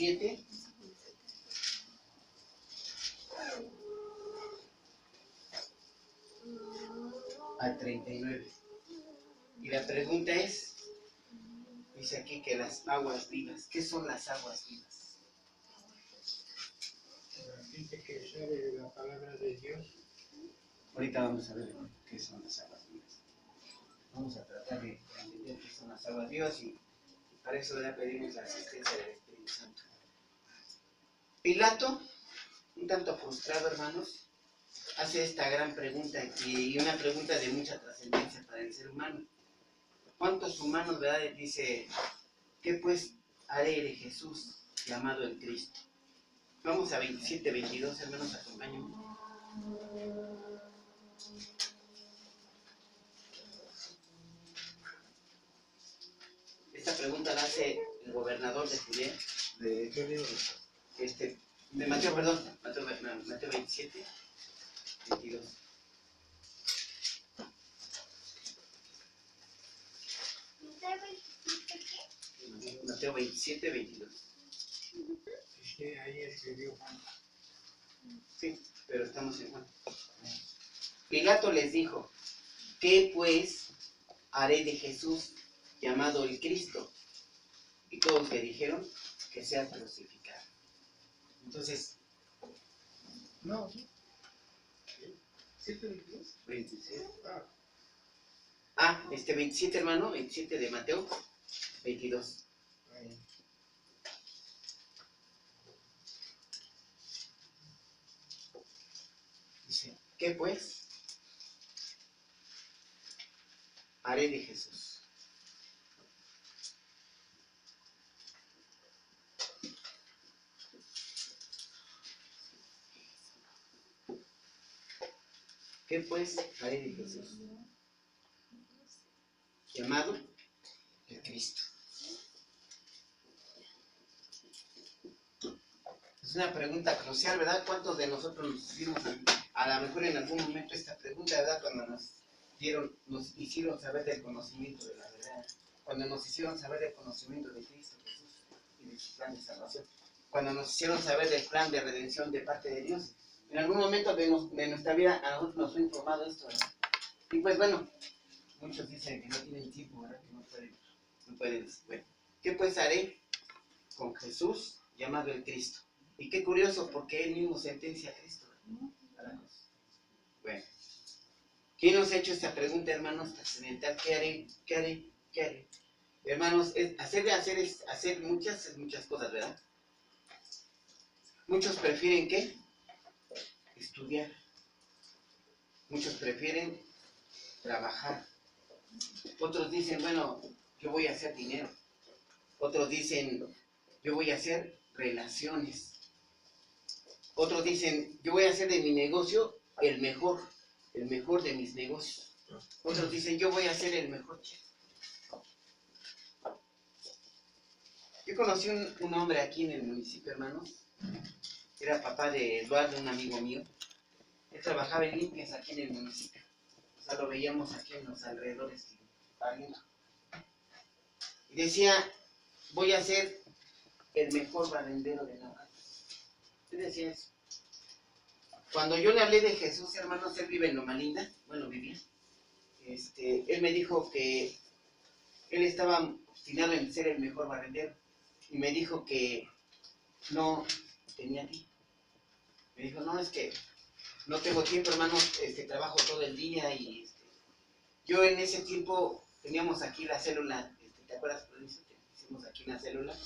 27 al 39. Y la pregunta es, dice aquí que las aguas vivas. ¿Qué son las aguas vivas? La gente que sabe la palabra de Dios. Ahorita vamos a ver qué son las aguas vivas. Vamos a tratar de entender qué son las aguas vivas y para eso ya pedimos la asistencia del Espíritu Santo. Pilato, un tanto frustrado, hermanos, hace esta gran pregunta y una pregunta de mucha trascendencia para el ser humano. ¿Cuántos humanos, verdad? Dice, ¿qué pues haré de Jesús llamado el Cristo? Vamos a 27, 22, hermanos, acompáñenme. Esta pregunta la hace el gobernador de Judea, ¿De qué libro? de Mateo, perdón, Mateo 27, 22. Mateo 27, 22. Es que ahí escribió Juan. Sí, pero estamos en Juan. Pilato les dijo, ¿qué pues haré de Jesús llamado el Cristo? Y todos le dijeron que sea crucificado. Entonces, No, ¿sí? ¿7:22? 27. Ah, 27, hermano, 27 de Mateo, 22. ahí. Dice, ¿qué pues haré de Jesús? ¿Qué pues haré de Jesús? Llamado el Cristo. Es una pregunta crucial, ¿verdad? ¿Cuántos de nosotros nos hicimos a lo mejor en algún momento esta pregunta, ¿verdad? Cuando nos hicieron saber del conocimiento de la verdad, cuando nos hicieron saber del conocimiento de Cristo Jesús y de su plan de salvación, cuando nos hicieron saber del plan de redención de parte de Dios. En algún momento de nuestra vida a nosotros nos fue informado esto, ¿verdad? Y pues bueno, muchos dicen que no tienen tiempo, ¿verdad? Que no pueden. Bueno, ¿qué pues haré con Jesús llamado el Cristo? Y qué curioso, porque él mismo sentencia a Cristo, ¿verdad? Bueno, ¿quién nos ha hecho esta pregunta, hermanos? Trascendental, ¿qué haré? ¿Qué haré? ¿Qué haré? Hermanos, hacer muchas cosas, ¿verdad? Muchos prefieren ¿qué? Estudiar. Muchos prefieren trabajar. Otros dicen, bueno, yo voy a hacer dinero. Otros dicen, yo voy a hacer relaciones. Otros dicen, yo voy a hacer de mi negocio el mejor de mis negocios. Otros dicen, yo voy a ser el mejor chef. Yo conocí un hombre aquí en el municipio, hermanos. Era papá de Eduardo, un amigo mío. Él trabajaba en limpias aquí en el municipio. O sea, lo veíamos aquí en los alrededores de Pariento. Y decía, voy a ser el mejor barrendero de la casa. Él decía eso. Cuando yo le hablé de Jesús, hermanos, él vive en Loma Linda. Bueno, vivía. Él me dijo que él estaba obstinado en ser el mejor barrendero. Y me dijo que no tenía tiempo. Me dijo, no, es que no tengo tiempo, hermano, trabajo todo el día y yo en ese tiempo teníamos aquí la célula, ¿te acuerdas, Provincia? Hicimos aquí una célula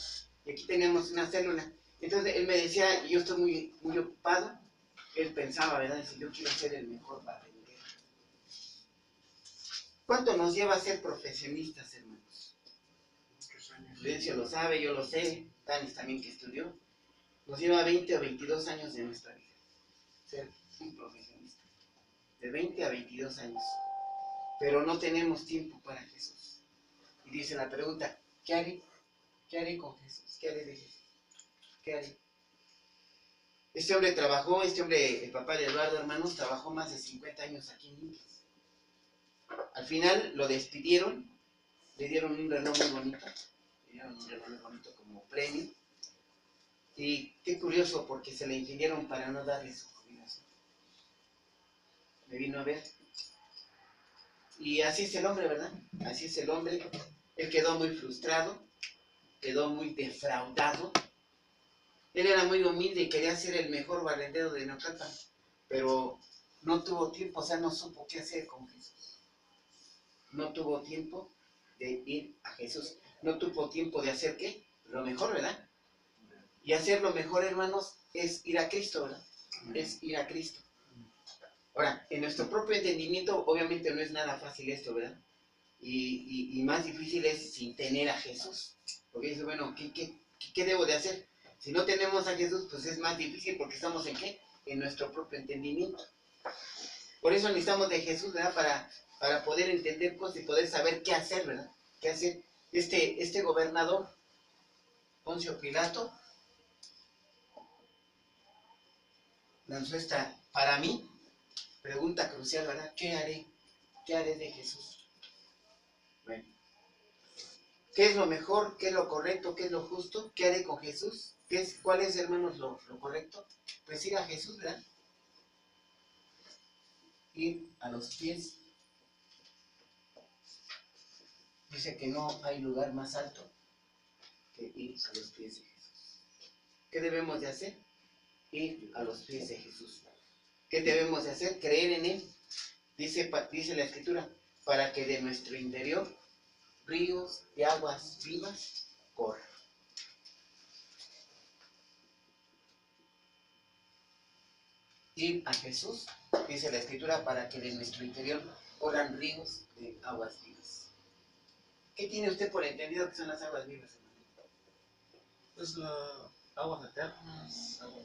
y aquí teníamos una célula. Entonces él me decía, yo estoy muy, muy ocupado. Él pensaba, ¿verdad? Dice, yo quiero ser el mejor barrendero. ¿Cuánto nos lleva a ser profesionistas, hermanos? Muchos años. Prudencio lo sabe, yo lo sé, Tanis también que estudió. Nos lleva 20 o 22 años de nuestra vida ser un profesionista. De 20 a 22 años. Pero no tenemos tiempo para Jesús. Y dice la pregunta, ¿qué haré? ¿Qué haré con Jesús? ¿Qué haré de Jesús? ¿Qué haré? Este hombre, el papá de Eduardo, hermanos, trabajó más de 50 años aquí en Limpias. Al final lo despidieron, le dieron un reloj muy bonito, como premio. Y qué curioso, porque se le impidieron para no darle su jubilación. Me vino a ver. Y así es el hombre, ¿verdad? Así es el hombre. Él quedó muy frustrado, quedó muy defraudado. Él era muy humilde y quería ser el mejor barrendero de Naucalpan, pero no tuvo tiempo, o sea, no supo qué hacer con Jesús. No tuvo tiempo de ir a Jesús. No tuvo tiempo de hacer ¿qué? Lo mejor, ¿verdad? Y hacer lo mejor, hermanos, es ir a Cristo, ¿verdad? Es ir a Cristo. Ahora, en nuestro propio entendimiento, obviamente no es nada fácil esto, ¿verdad? Y más difícil es sin tener a Jesús. Porque dice, bueno, ¿qué debo de hacer? Si no tenemos a Jesús, pues es más difícil porque estamos ¿en qué? En nuestro propio entendimiento. Por eso necesitamos de Jesús, ¿verdad? Para poder entender cosas y poder saber qué hacer, ¿verdad? ¿Qué hacer? Este gobernador, Poncio Pilato, lanzó esta, para mí, pregunta crucial, ¿verdad? ¿Qué haré? ¿Qué haré de Jesús? Bueno, ¿qué es lo mejor? ¿Qué es lo correcto? ¿Qué es lo justo? ¿Qué haré con Jesús? ¿Cuál es, hermanos, lo correcto? Pues ir a Jesús, ¿verdad? Ir a los pies. Dice que no hay lugar más alto que ir a los pies de Jesús. ¿Qué debemos de hacer? Ir a los pies de Jesús. ¿Qué debemos de hacer? Creer en Él. Dice la Escritura, para que de nuestro interior ríos de aguas vivas corran. Ir a Jesús, dice la Escritura, para que de nuestro interior corran ríos de aguas vivas. ¿Qué tiene usted por entendido que son las aguas vivas, hermano? Pues aguas eternas, aguas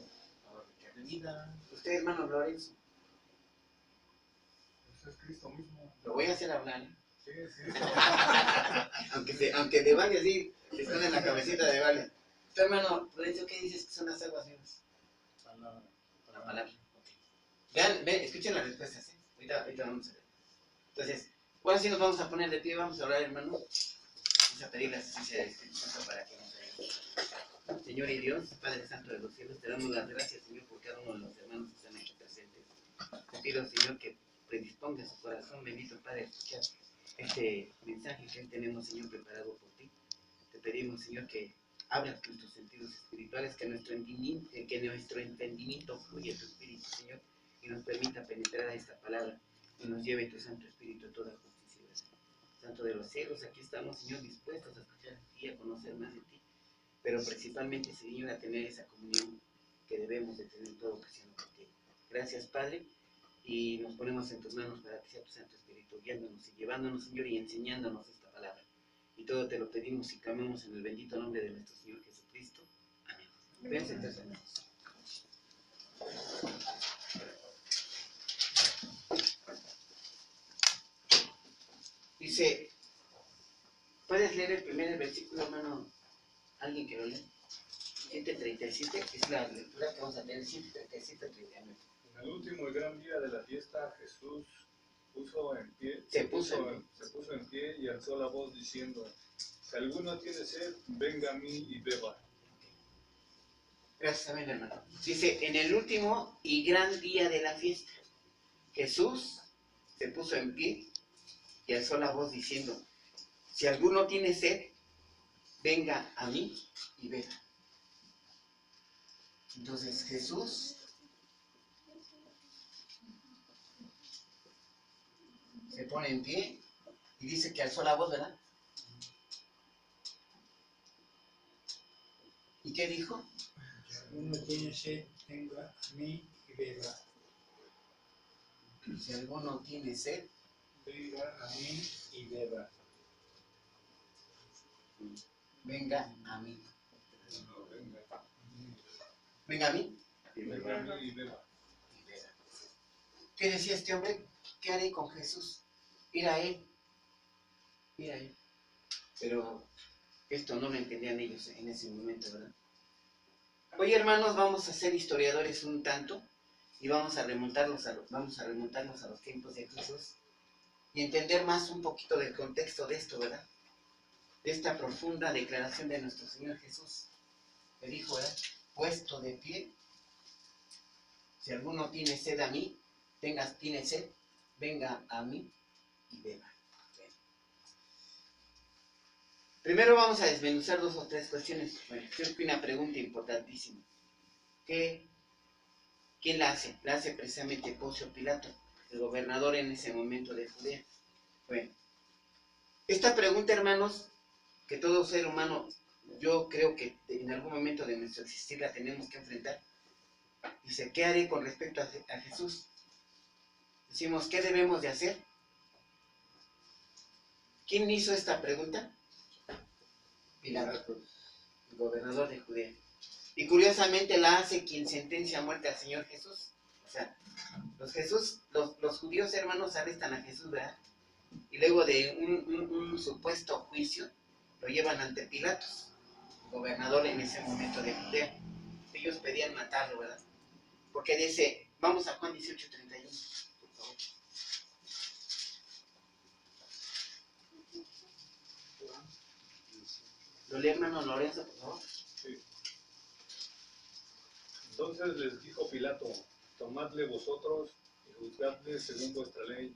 de vida. Usted, hermano Lorenzo. Pues es Cristo mismo. Lo voy a hacer hablar, ¿eh? Sí. aunque de Valle sí, están en la cabecita de Valle. Tu hermano Lorenzo, ¿qué dices que son las aguas vivas? La palabra. Vean, escuchen las respuestas, ¿eh? Ahorita vamos a ver. Entonces, ahora sí nos vamos a poner de pie, vamos a orar, hermano. Vamos a pedir la asistencia del Espíritu Santo para que nos ayude. Señor y Dios, Padre Santo de los cielos, te damos las gracias, Señor, por cada uno de los hermanos que están aquí presentes. Te pido, Señor, que predisponga su corazón, bendito Padre, a escuchar este mensaje que hoy tenemos, Señor, preparado por ti. Te pedimos, Señor, que abras nuestros sentidos espirituales, que nuestro entendimiento fluya tu Espíritu, Señor, y nos permita penetrar a esta palabra y nos lleve tu Santo Espíritu a toda justicia. Santo de los cielos, aquí estamos, Señor, dispuestos a escuchar y a conocer más de ti, pero principalmente, Señor, a tener esa comunión que debemos de tener todo cristiano contigo. Gracias, Padre, y nos ponemos en tus manos para que sea tu Santo Espíritu guiándonos y llevándonos, Señor, y enseñándonos esta palabra. Y todo te lo pedimos y clamamos en el bendito nombre de nuestro Señor Jesucristo. Amén. Ven, sentarse, hermanos. Dice, ¿puedes leer el primer versículo, hermano? ¿Alguien que lo lee? 7:37, que es la lectura que vamos a tener, 7:37-39. En el último y gran día de la fiesta, Jesús se puso en pie y alzó la voz diciendo, si alguno tiene sed, venga a mí y beba. Gracias, amén, hermano. Dice, en el último y gran día de la fiesta, Jesús se puso en pie y alzó la voz diciendo, si alguno tiene sed, venga a mí y beba. Entonces Jesús se pone en pie y dice que alzó la voz, ¿verdad? ¿Y qué dijo? Si uno tiene sed, venga a mí y beba. Si alguno tiene sed, Venga a mí y beba. venga a mí. No, Venga a mí venga a mí y beba. y beba. ¿Qué decía este hombre? ¿Qué haré con Jesús? Ir a Él. Ir a Él. Pero esto no lo entendían ellos en ese momento, ¿verdad? Hoy, hermanos, vamos a ser historiadores un tanto y vamos a remontarnos a los tiempos de Jesús y entender más un poquito del contexto de esto, ¿verdad? De esta profunda declaración de nuestro Señor Jesús. Le dijo, ¿verdad? puesto de pie. Si alguno tiene sed a mí, tiene sed, venga a mí y beba. Primero vamos a desmenuzar 2 o 3 cuestiones. Bueno, creo que una pregunta importantísima. ¿Quién la hace? La hace precisamente Poncio Pilato, el gobernador en ese momento de Judea. Bueno, esta pregunta, hermanos, que todo ser humano, yo creo que en algún momento de nuestro existir la tenemos que enfrentar. Dice, ¿qué haré con respecto a Jesús? Decimos, ¿qué debemos de hacer? ¿Quién hizo esta pregunta? Pilato, el gobernador de Judea. Y curiosamente la hace quien sentencia a muerte al Señor Jesús. O sea, los judíos, hermanos, arrestan a Jesús, ¿verdad? Y luego de un supuesto juicio, lo llevan ante Pilatos, gobernador en ese momento de Judea. Ellos pedían matarlo, ¿verdad? Porque dice, vamos a Juan 18:31, por favor. ¿Lo lee, hermano Lorenzo, por favor? Sí. Entonces les dijo Pilato, tomadle vosotros y juzgadle según vuestra ley.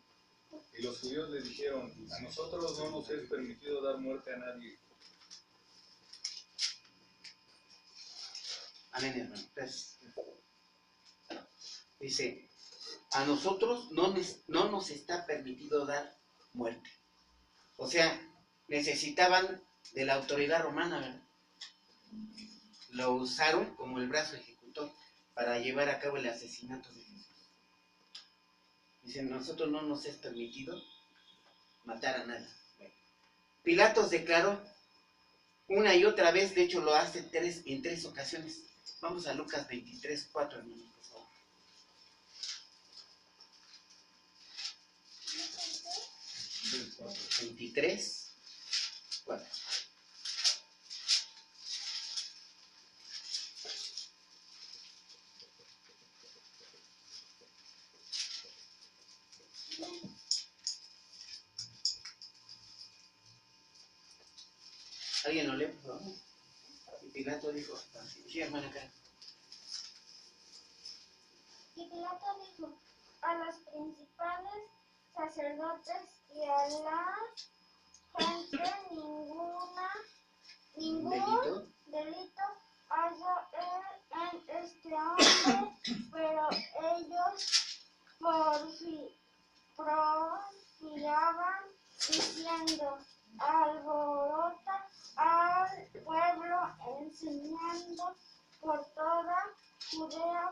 Y los judíos le dijeron, a nosotros no nos es permitido dar muerte a nadie. Amén, hermano. Gracias. Dice, a nosotros no nos está permitido dar muerte. O sea, necesitaban de la autoridad romana, ¿verdad? Lo usaron como el brazo ejecutor para llevar a cabo el asesinato de Jesús. Dicen, nosotros no nos es permitido matar a nadie. Bueno, Pilatos declaró una y otra vez, de hecho lo hace en 3 ocasiones. Vamos a Lucas 23:4, hermano, por favor. Del 23:4. ¿Alguien lo lee, por favor? Y Pilato dijo, sí, hermana Karen. Y Pilato dijo a los principales sacerdotes y a la gente, ningún delito haya en este hombre, pero ellos porfiaban diciendo, alborota al pueblo, enseñando por toda Judea,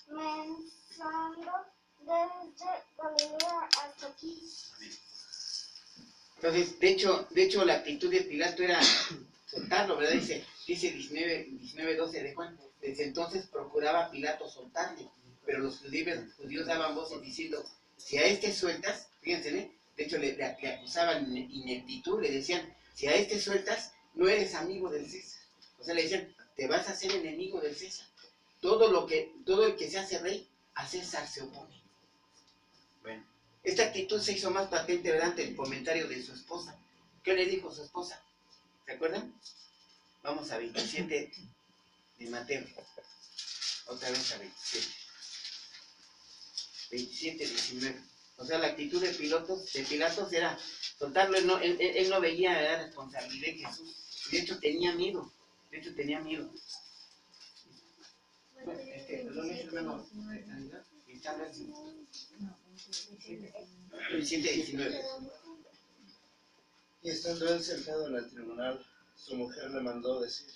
comenzando desde Galilea hasta aquí. Entonces, de hecho, la actitud de Pilato era soltarlo, ¿verdad? Dice 19:12 de Juan. Desde entonces procuraba Pilato soltarle, pero los judíos daban voces diciendo, si a este sueltas, fíjense, ¿eh? De hecho le acusaban ineptitud, le decían, si a este sueltas, no eres amigo del César. O sea, le decían, te vas a hacer enemigo del César. Todo el que se hace rey, a César se opone. Bueno, esta actitud se hizo más patente, ¿verdad?, ante el comentario de su esposa. ¿Qué le dijo su esposa? ¿Se acuerdan? Vamos a 27 de Mateo. Otra vez a 27. 19. O sea, la actitud de Pilatos era soltarlo. Él no veía la responsabilidad en Jesús. De hecho, tenía miedo. Bueno, lo lees, hermano. 19. Y estando él sentado en el tribunal, su mujer le mandó decir,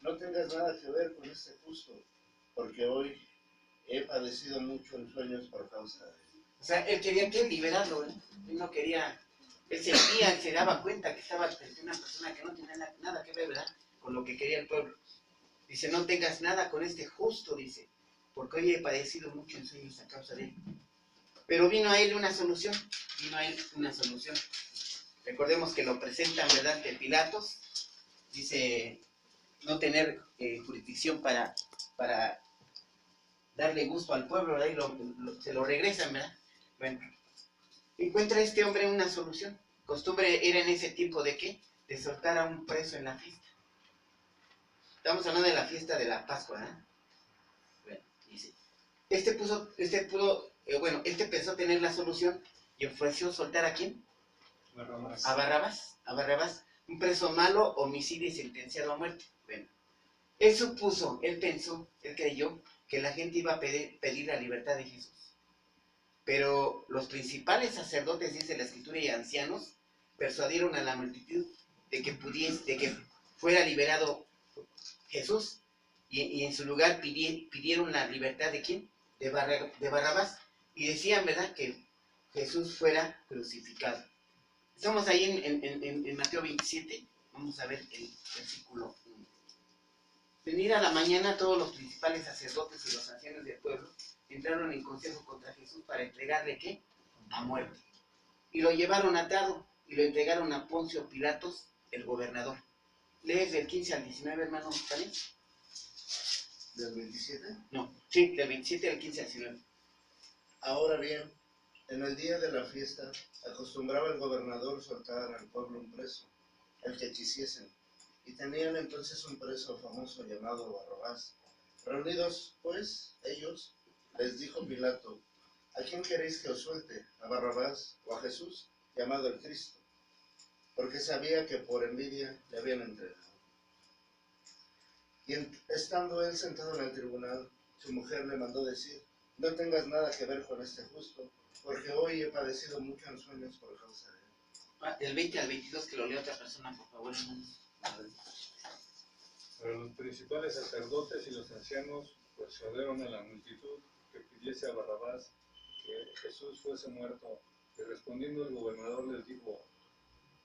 no tengas nada que ver con este justo, porque hoy he padecido mucho en sueños por causa de él. O sea, él quería liberarlo, ¿verdad? Él no quería, él se daba cuenta que estaba frente a una persona que no tenía nada que ver, ¿verdad?, con lo que quería el pueblo. Dice, no tengas nada con este justo, dice, porque hoy he padecido mucho en sueños a causa de él. Pero vino a él una solución. Recordemos que lo presentan, ¿verdad?, ante Pilatos. Dice, no tener jurisdicción para darle gusto al pueblo, ¿verdad? Y se lo regresan, ¿verdad? Bueno, encuentra este hombre una solución. Costumbre era en ese tiempo de ¿qué? De soltar a un preso en la fiesta. Estamos hablando de la fiesta de la Pascua, ¿eh? Bueno, dice. Este pensó tener la solución y ofreció soltar ¿a quién? Barrabás. A Barrabás, un preso malo, homicidio y sentenciado a muerte. Bueno, él pensó, él creyó que la gente iba a pedir la libertad de Jesús. Pero los principales sacerdotes, dice la Escritura, y ancianos, persuadieron a la multitud de que fuera liberado Jesús, y en su lugar pidieron la libertad ¿de quién? De Barrabás, y decían, ¿verdad?, que Jesús fuera crucificado. Estamos ahí en Mateo 27, vamos a ver el versículo 1. Venir a la mañana todos los principales sacerdotes y los ancianos del pueblo entraron en consejo contra Jesús para entregarle ¿qué? A muerte. Y lo llevaron atado y lo entregaron a Poncio Pilatos, el gobernador. ¿Lees del 15 al 19, hermano Daniel? ¿Del 27? No, sí, del 27 al 15 al 19. Ahora bien, en el día de la fiesta, acostumbraba el gobernador soltar al pueblo un preso, el que quisiesen, y tenían entonces un preso famoso llamado Barrabás. Reunidos, pues, ellos, les dijo Pilato, ¿a quién queréis que os suelte? ¿A Barrabás o a Jesús, llamado el Cristo? Porque sabía que por envidia le habían entregado. Y estando él sentado en el tribunal, su mujer le mandó decir, no tengas nada que ver con este justo, porque hoy he padecido mucho en sueños por causa de él. Del 20 al 22 que lo lea otra persona, por favor, hermanos. Pero los principales sacerdotes y los ancianos persuadieron a la multitud que pidiese a Barrabás que Jesús fuese muerto. Y respondiendo el gobernador les dijo,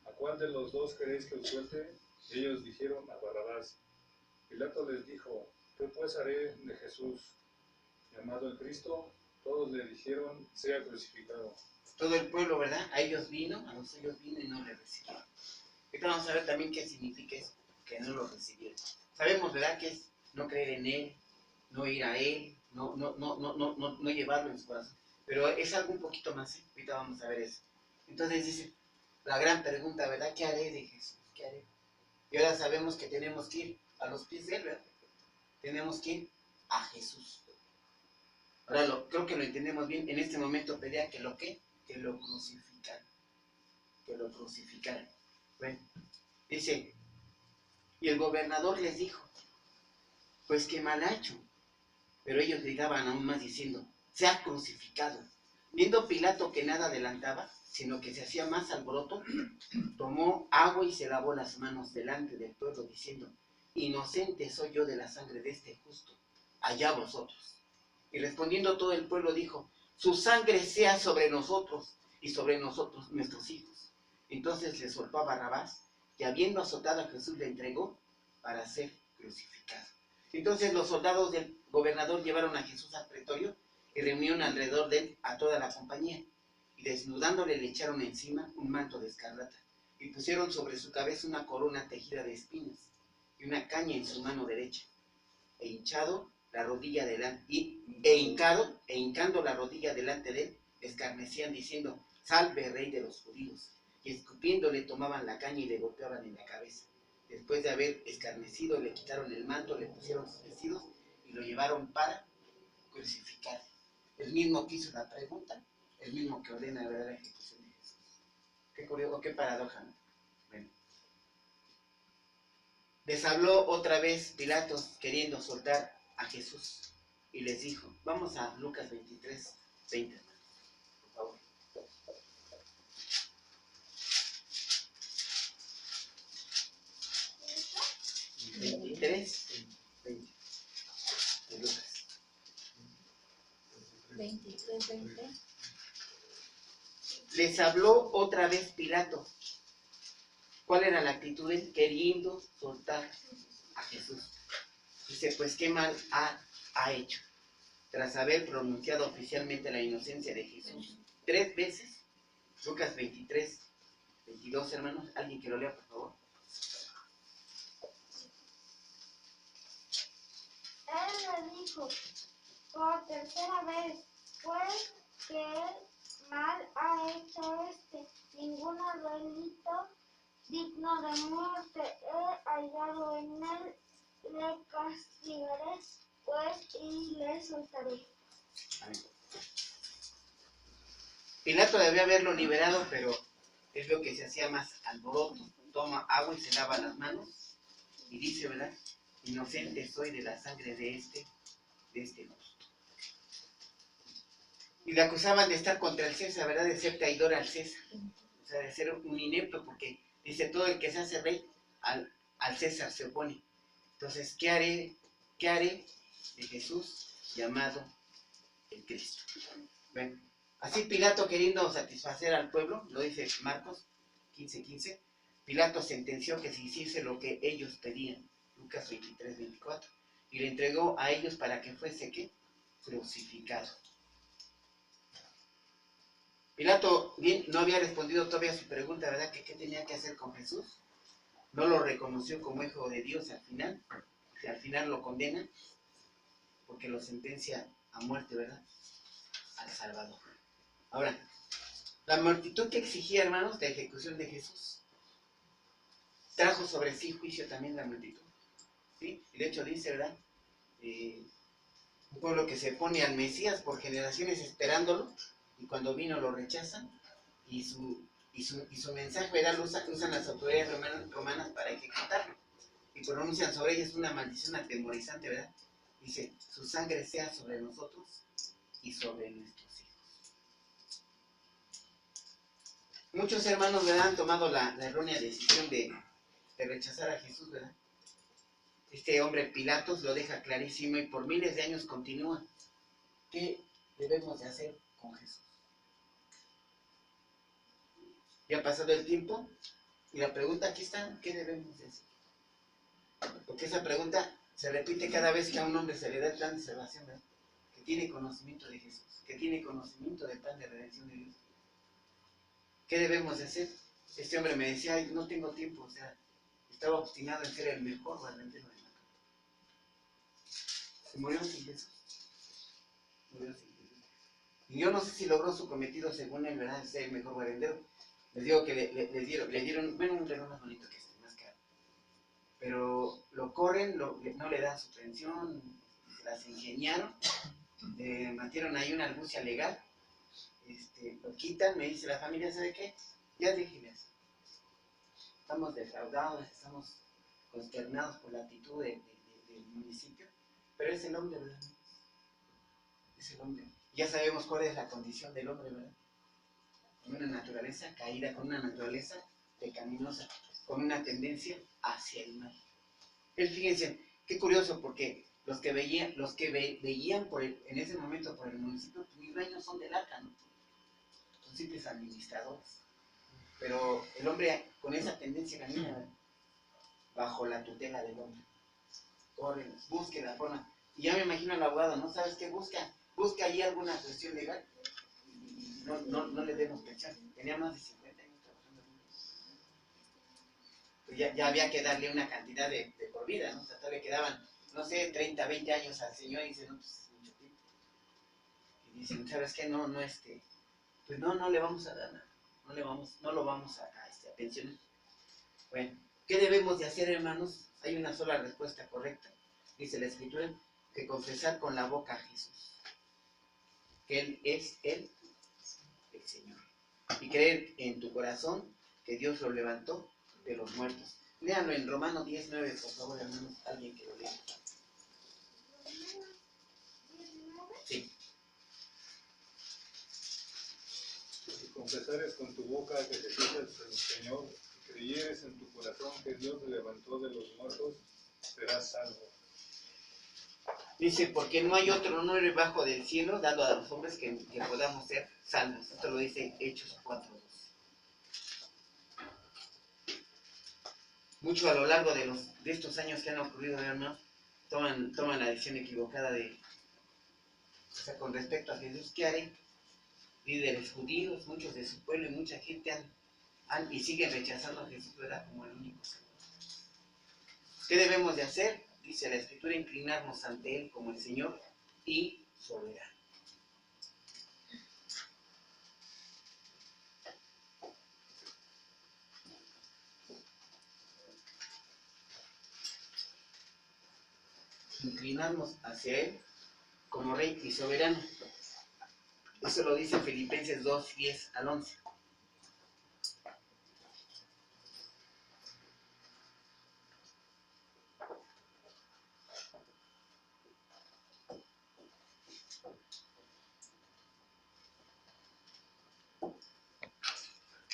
¿a cuál de los dos queréis que os suelte? Y ellos dijeron, a Barrabás. Pilato les dijo, ¿qué pues haré de Jesús, llamado el Cristo? Todos le dijeron, sea crucificado. Todo el pueblo, ¿verdad? A ellos vino, a los suyos vino y no le recibieron. Ahorita vamos a ver también qué significa eso, que no lo recibieron. Sabemos, ¿verdad?, que es no creer en Él, no ir a Él, no llevarlo en su corazón. Pero es algo un poquito más, ¿eh? Ahorita vamos a ver eso. Entonces dice, la gran pregunta, ¿verdad? ¿Qué haré de Jesús? ¿Qué haré? Y ahora sabemos que tenemos que ir a los pies de Él, ¿verdad? Tenemos que ir a Jesús. Ahora creo que lo entendemos bien. En este momento pedía que lo crucificaran. Que lo crucificaran. Bueno, dice, y el gobernador les dijo, pues qué mal ha hecho. Pero ellos gritaban aún más diciendo, sea crucificado. Viendo Pilato que nada adelantaba, sino que se hacía más alboroto, tomó agua y se lavó las manos delante del pueblo, diciendo, inocente soy yo de la sangre de este justo, allá vosotros. Y respondiendo todo el pueblo dijo, su sangre sea sobre nosotros y sobre nosotros nuestros hijos. Entonces le soltó a Barrabás, y habiendo azotado a Jesús le entregó para ser crucificado. Entonces los soldados del gobernador llevaron a Jesús al pretorio y reunieron alrededor de él a toda la compañía, y desnudándole le echaron encima un manto de escarlata, y pusieron sobre su cabeza una corona tejida de espinas, y una caña en su mano derecha, hincando la rodilla delante de él, escarnecían diciendo, salve rey de los judíos, y escupiéndole tomaban la caña y le golpeaban en la cabeza. Después de haber escarnecido, le quitaron el manto, le pusieron sus vestidos y lo llevaron para crucificar. El mismo que hizo la pregunta, el mismo que ordena la verdadera ejecución de Jesús. Qué curioso, qué paradoja, ¿no? Bueno. Les habló otra vez Pilatos queriendo soltar a Jesús y les dijo, vamos a Lucas 23, 20, por favor. ¿23? 20. De Lucas. 23, 20. Les habló otra vez Pilato. ¿Cuál era la actitud de él? Queriendo soltar a Jesús. Dice, pues qué mal ha hecho. Tras haber pronunciado oficialmente la inocencia de Jesús 3 veces, Lucas 23, 22, hermanos, alguien que lo lea, por favor. Él le dijo por tercera vez, pues que mal ha hecho ningún delito digno de muerte he hallado en él, le castigaré, pues, y le soltaré. Amén. Pilato debió haberlo liberado, pero es lo que se hacía más alboroto. Toma agua y se lava las manos y dice, ¿verdad? Inocente soy de la sangre de este justo. Y le acusaban de estar contra el César, ¿verdad? De ser traidor al César. O sea, de ser un inepto, porque dice, todo el que se hace rey, al César se opone. Entonces, ¿qué haré de Jesús llamado el Cristo? Bueno, así Pilato, queriendo satisfacer al pueblo, lo dice Marcos 15:15, Pilato sentenció que se hiciese lo que ellos pedían, Lucas 23:24, y le entregó a ellos para que fuese, ¿qué? Crucificado. Pilato bien, no había respondido todavía a su pregunta, ¿verdad? Que qué tenía que hacer con Jesús. No lo reconoció como hijo de Dios al final lo condena, porque lo sentencia a muerte, ¿verdad? Al Salvador. Ahora, la multitud que exigía, hermanos, la ejecución de Jesús, trajo sobre sí juicio también la multitud. ¿Sí? Y de hecho dice, ¿verdad? Un pueblo que se pone al Mesías por generaciones esperándolo, y cuando vino lo rechazan, y su mensaje, ¿verdad? Lo usan las autoridades romanas para ejecutarlo, y pronuncian sobre ellos una maldición atemorizante, ¿verdad? Dice, su sangre sea sobre nosotros y sobre nuestros hijos. Muchos hermanos, ¿verdad? Han tomado la errónea decisión de rechazar a Jesús, ¿verdad? Este hombre Pilatos lo deja clarísimo y por miles de años continúa. ¿Qué debemos de hacer con Jesús? Ya ha pasado el tiempo y la pregunta aquí está, ¿qué debemos de hacer? Porque esa pregunta se repite cada vez que a un hombre se le da el plan de salvación, ¿verdad? Que tiene conocimiento de Jesús, que tiene conocimiento del plan de redención de Dios. ¿Qué debemos de hacer? Este hombre me decía, ay, no tengo tiempo, o sea, estaba obstinado en ser el mejor barrendero de la casa. Se murió sin Jesús. Murió sin Jesús. Y yo no sé si logró su cometido según él, ¿verdad? Ser el mejor barrendero. Les digo que le dieron, bueno, un reloj más bonito que este, más caro. Pero lo corren, no le dan su pensión, se las ingeniaron, le metieron ahí una argucia legal, lo quitan, me dice la familia, ¿sabe qué? Ya déjenles. Estamos defraudados, estamos consternados por la actitud del municipio, pero es el hombre, ¿verdad? Es el hombre. Ya sabemos cuál es la condición del hombre, ¿verdad? Con una naturaleza caída, con una naturaleza pecaminosa, con una tendencia hacia el mal. Fíjense, qué curioso, porque los que veían en ese momento por el municipio, mis dueños son del arca, ¿no? Son simples administradores. Pero el hombre con esa tendencia camina bajo la tutela del hombre. Corre, busque la forma. Y ya me imagino al abogado, ¿no? ¿Sabes qué busca? Busca ahí alguna cuestión legal. No le demos pensión. Tenía más de 50 años trabajando. Pues ya había que darle una cantidad de por vida, ¿no? O sea, todavía quedaban, no sé, 30, 20 años al señor y dicen, no, pues es mucho tiempo. Y dicen, ¿sabes qué? Pues no le vamos a dar nada. No lo vamos a pensionar. Bueno, ¿qué debemos de hacer, hermanos? Hay una sola respuesta correcta. Dice la Escritura, que confesar con la boca a Jesús, que Él es el Señor. Y creer en tu corazón que Dios lo levantó de los muertos. Léanlo en Romanos 10:9, por favor, hermanos, alguien que lo lea. Sí. Si confesares con tu boca que Jesús es el Señor, y creyeres en tu corazón que Dios le levantó de los muertos, serás salvo. Dice, porque no hay otro nombre debajo del cielo dado a los hombres que podamos ser salvos. Esto lo dice Hechos 4:12. Mucho a lo largo de estos años que han ocurrido, hermanos, toman la decisión equivocada con respecto a Jesús. ¿Qué haré? Líderes judíos, muchos de su pueblo y mucha gente y siguen rechazando a Jesús, ¿verdad? Como el único Salvador. ¿Qué debemos de hacer? Dice la Escritura, inclinarnos ante Él como el Señor y soberano. inclinarnos hacia Él como Rey y soberano. Eso lo dice Filipenses 2, 10 al 11.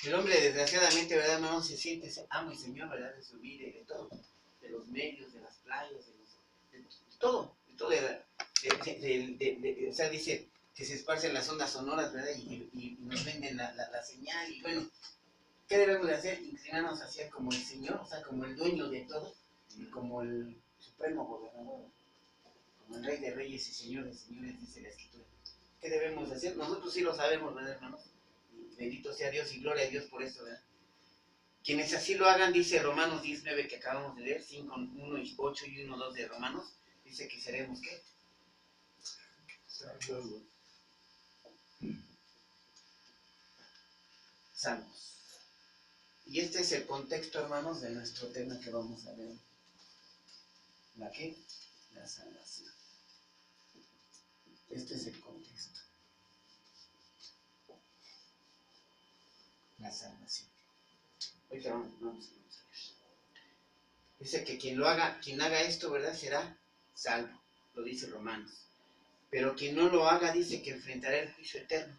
El hombre, desgraciadamente, ¿verdad, hermano? Se siente amo y señor, ¿verdad? De su vida y de todo. De los medios, de las playas, de todo. De todo. O sea, dice que se esparcen las ondas sonoras, ¿verdad? Y nos venden la señal. Y bueno, ¿qué debemos de hacer? Inclinarnos hacia como el Señor, o sea, como el dueño de todo. Y como el supremo gobernador. Como el Rey de Reyes y Señor de Señores, dice la Escritura. ¿Qué debemos de hacer? Nosotros sí lo sabemos, ¿verdad, hermanos? Bendito sea Dios y gloria a Dios por eso, ¿verdad? Quienes así lo hagan, dice Romanos 19 que acabamos de leer, 5, 1, 8 y 1, 2 de Romanos, dice que seremos, ¿qué? Salvos. Y este es el contexto, hermanos, de nuestro tema que vamos a ver. ¿La qué? La salvación. Este es el contexto. La salvación. Ahorita vamos a ver. Dice que quien haga esto, ¿verdad? Será salvo. Lo dice Romanos. Pero quien no lo haga, dice que enfrentará el juicio eterno.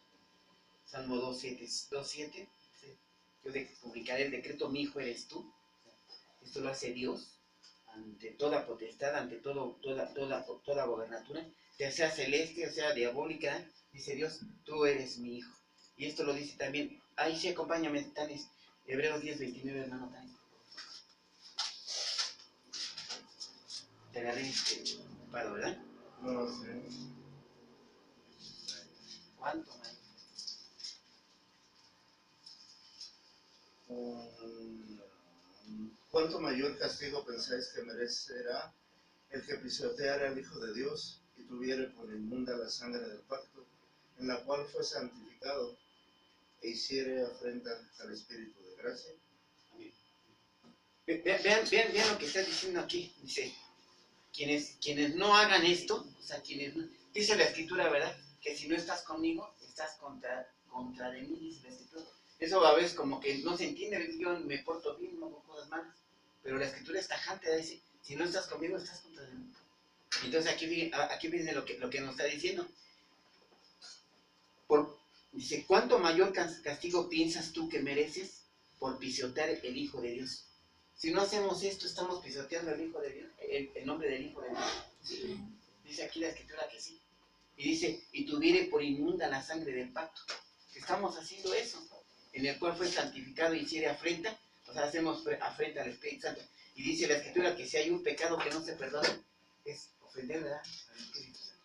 Salmo 2.7. Yo publicaré el decreto, mi hijo eres tú. Esto lo hace Dios ante toda potestad, ante toda gobernatura, ya sea celeste o sea diabólica. Dice Dios, tú eres mi hijo. Y esto lo dice también, ahí sí, acompáñame, Tanes, Hebreos 10:29, hermano Tanes. Te agarré ocupado, ¿verdad? No sé. ¿Cuánto, man? ¿Cuánto mayor castigo pensáis que merecerá el que pisoteara al Hijo de Dios y tuviere por inmunda la sangre del pacto, en la cual fue santificado, e hiciere afrenta al Espíritu de gracia? Vean lo que está diciendo aquí. Dice, quienes no hagan esto, o sea, dice la Escritura, ¿verdad? Que si no estás conmigo, estás contra de mí, dice la Escritura. Eso a veces como que no se entiende, yo me porto bien, no hago cosas malas, pero la Escritura es tajante, dice, si no estás conmigo, estás contra de mí. Entonces aquí viene lo que nos está diciendo. Dice, ¿cuánto mayor castigo piensas tú que mereces por pisotear el Hijo de Dios? Si no hacemos esto, estamos pisoteando el Hijo de Dios, el nombre del Hijo de Dios. ¿Sí? Dice aquí la Escritura que sí. Y dice, y tuviere por inmunda la sangre del pacto. Estamos haciendo eso, en el cual fue santificado y hiciere afrenta, o sea, hacemos afrenta al Espíritu Santo. Y dice la Escritura que si hay un pecado que no se perdona, es ofender, ¿verdad?, al Espíritu Santo.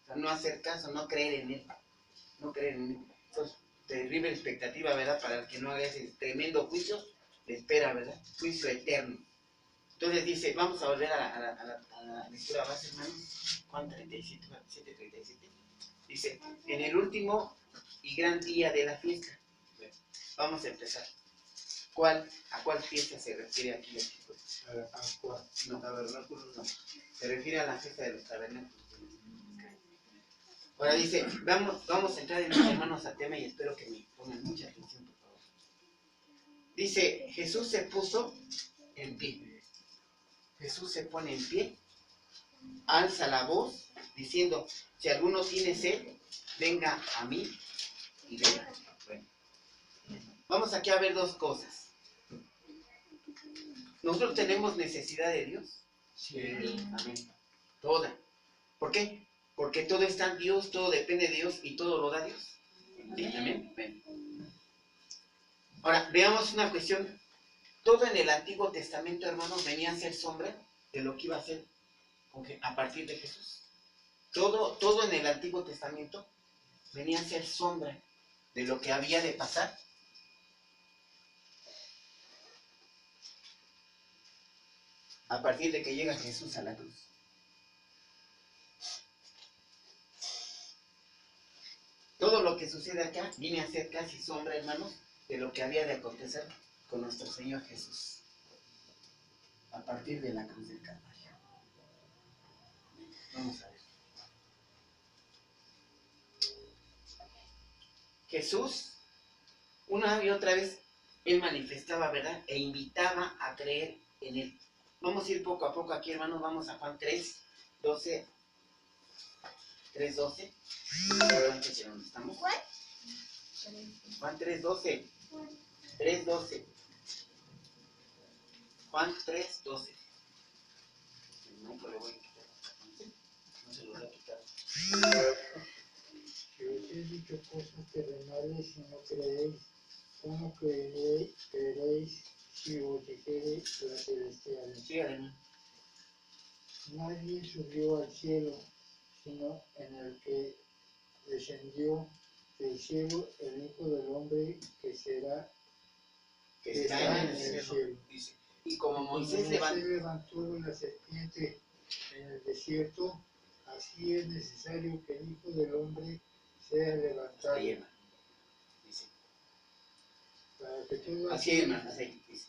O sea, no hacer caso, no creer en Él. No creer en Él. Entonces, terrible expectativa, ¿verdad?, para el que no haga ese tremendo juicio, le espera, ¿verdad?, juicio eterno. Entonces dice, vamos a volver a la lectura base, hermanos. Juan 37, 37. Dice, en el último y gran día de la fiesta. Vamos a empezar. ¿A cuál fiesta se refiere aquí la Escritura? No, tabernáculos no. Se refiere a la fiesta de los tabernáculos. Ahora dice, vamos a entrar en mis hermanos a tema y espero que me pongan mucha atención, por favor. Dice, Jesús se puso en pie. Jesús se pone en pie, alza la voz, diciendo, si alguno tiene sed, venga a mí y beba. Bueno, vamos aquí a ver dos cosas. ¿Nosotros tenemos necesidad de Dios? Sí. Amén. Toda. ¿Por qué? Porque todo está en Dios, todo depende de Dios y todo lo da Dios. ¿Sí? Amén. Bueno. Ahora, veamos una cuestión. Todo en el Antiguo Testamento, hermanos, venía a ser sombra de lo que iba a ser a partir de Jesús. Todo en el Antiguo Testamento venía a ser sombra de lo que había de pasar a partir de que llega Jesús a la cruz. Todo lo que sucede acá viene a ser casi sombra, hermanos, de lo que había de acontecer con nuestro Señor Jesús a partir de la cruz del Calvario. Vamos a ver. Jesús, una y otra vez, él manifestaba, ¿verdad? E invitaba a creer en él. Vamos a ir poco a poco aquí, hermanos. Vamos a Juan 3:12. 3:12. ¿Dónde estamos? Juan 3:12. 3:12. Juan 3:12. No, pero le voy a quitar. No se lo voy a quitar. Si os he dicho cosas terrenales y no creéis, ¿cómo creeréis si os dijere las celestiales? Sí, hermano. Nadie subió al cielo, sino en el que descendió del cielo, el Hijo del Hombre que está en el cielo. Dice. Y como Como Moisés levantó la serpiente en el desierto, así es necesario que el Hijo del Hombre sea levantado, Ahí, hermano. Dice. para que todo Así es, hermano. Así dice.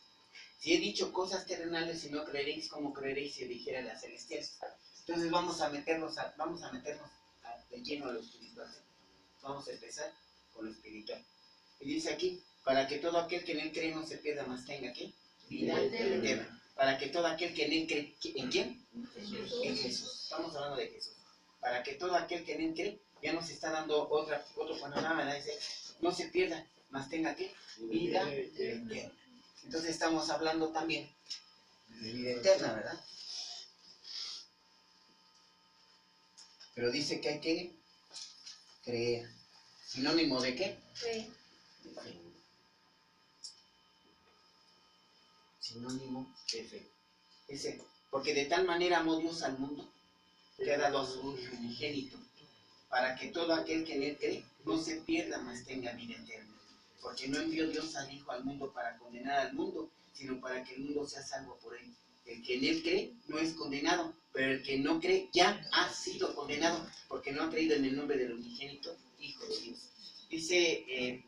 Si he dicho cosas terrenales y no creeréis, ¿cómo creeréis si dijera las celestiales? Entonces vamos a meternos de lleno a lo espiritual. Vamos a empezar con lo espiritual. Y dice aquí, para que todo aquel que en él cree no se pierda, más tenga aquí vida eterna. Para que todo aquel que en él cree, ¿en quién? En Jesús. Estamos hablando de Jesús. Para que todo aquel que en él cree, ya nos está dando otro panorama, ¿verdad? Dice, no se pierda, más tenga aquí vida eterna. Entonces estamos hablando también de vida eterna, ¿verdad? Pero dice que hay que creer. ¿Sinónimo de qué? Fe. De fe. Sinónimo de fe. Dice, porque de tal manera amó Dios al mundo, que ha dado a su unigénito, para que todo aquel que en él cree no se pierda, mas tenga vida eterna. Porque no envió Dios al Hijo al mundo para condenar al mundo, sino para que el mundo sea salvo por él. El que en él cree no es condenado, pero el que no cree ya ha sido condenado, porque no ha creído en el nombre del unigénito Hijo de Dios. Dice,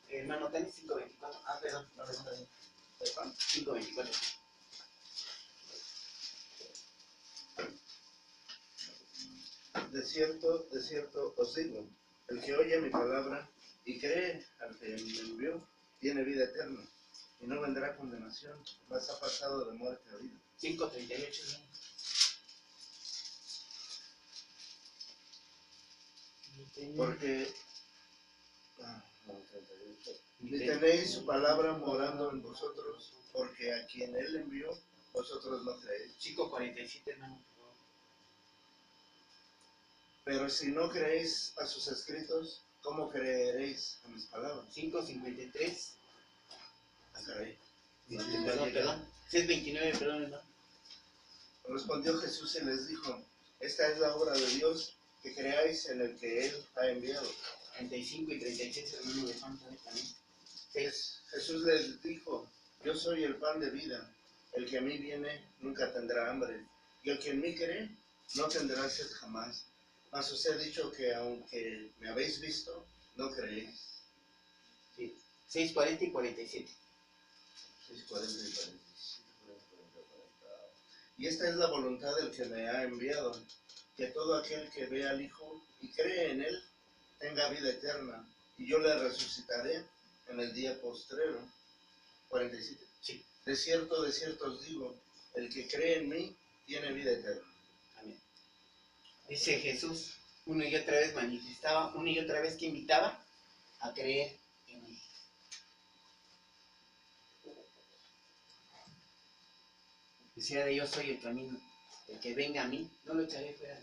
hermano, ¿tenés 5:24? Ah, perdón, no, perdón. 5:24. De cierto os digo, el que oye mi palabra y cree al que me envió, tiene vida eterna, y no vendrá condenación, mas ha pasado de muerte a vida. 5:38. Porque ni tenéis su palabra morando en vosotros, porque a quien él envió, vosotros no creéis. 5:47, hermano. Pero si no creéis a sus escritos, ¿cómo creeréis a mis palabras? 5:53. Ah, caray. Perdón. 6:29, perdón, hermano. Respondió Jesús y les dijo, esta es la obra de Dios, que creáis en el que él ha enviado. 35 y 36, hermano de Juan también. 6. Jesús les dijo, yo soy el pan de vida, el que a mí viene nunca tendrá hambre, y el que en mí cree no tendrá sed jamás. Mas os he dicho que aunque me habéis visto, no creéis. Sí. 6:40 y 47. 6:40 y 47. Y esta es la voluntad del que me ha enviado, que todo aquel que ve al Hijo y cree en él, tenga vida eterna, y yo le resucitaré en el día postrero. 47. Sí. De cierto os digo, el que cree en mí, tiene vida eterna. Amén. Dice Jesús, una y otra vez manifestaba, una y otra vez que invitaba a creer en él. Decía de yo soy el camino, el que venga a mí, no lo echaré fuera.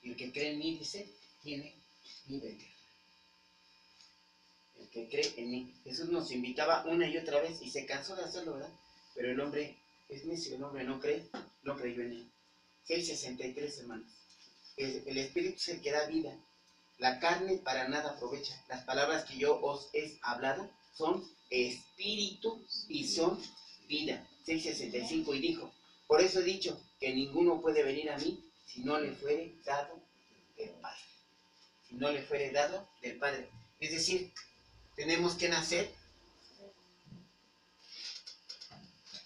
Y el que cree en mí, dice, tiene vida eterna. El que cree en mí. Jesús nos invitaba una y otra vez y se cansó de hacerlo, ¿verdad? Pero el hombre es necio, el hombre no creyó en él. 6:63, hermanos. El Espíritu es el que da vida. La carne para nada aprovecha. Las palabras que yo os he hablado son espíritu y son vida. 6:65, y dijo, por eso he dicho que ninguno puede venir a mí si no le fuere dado del Padre. Si no le fuere dado del Padre. Es decir, tenemos que nacer.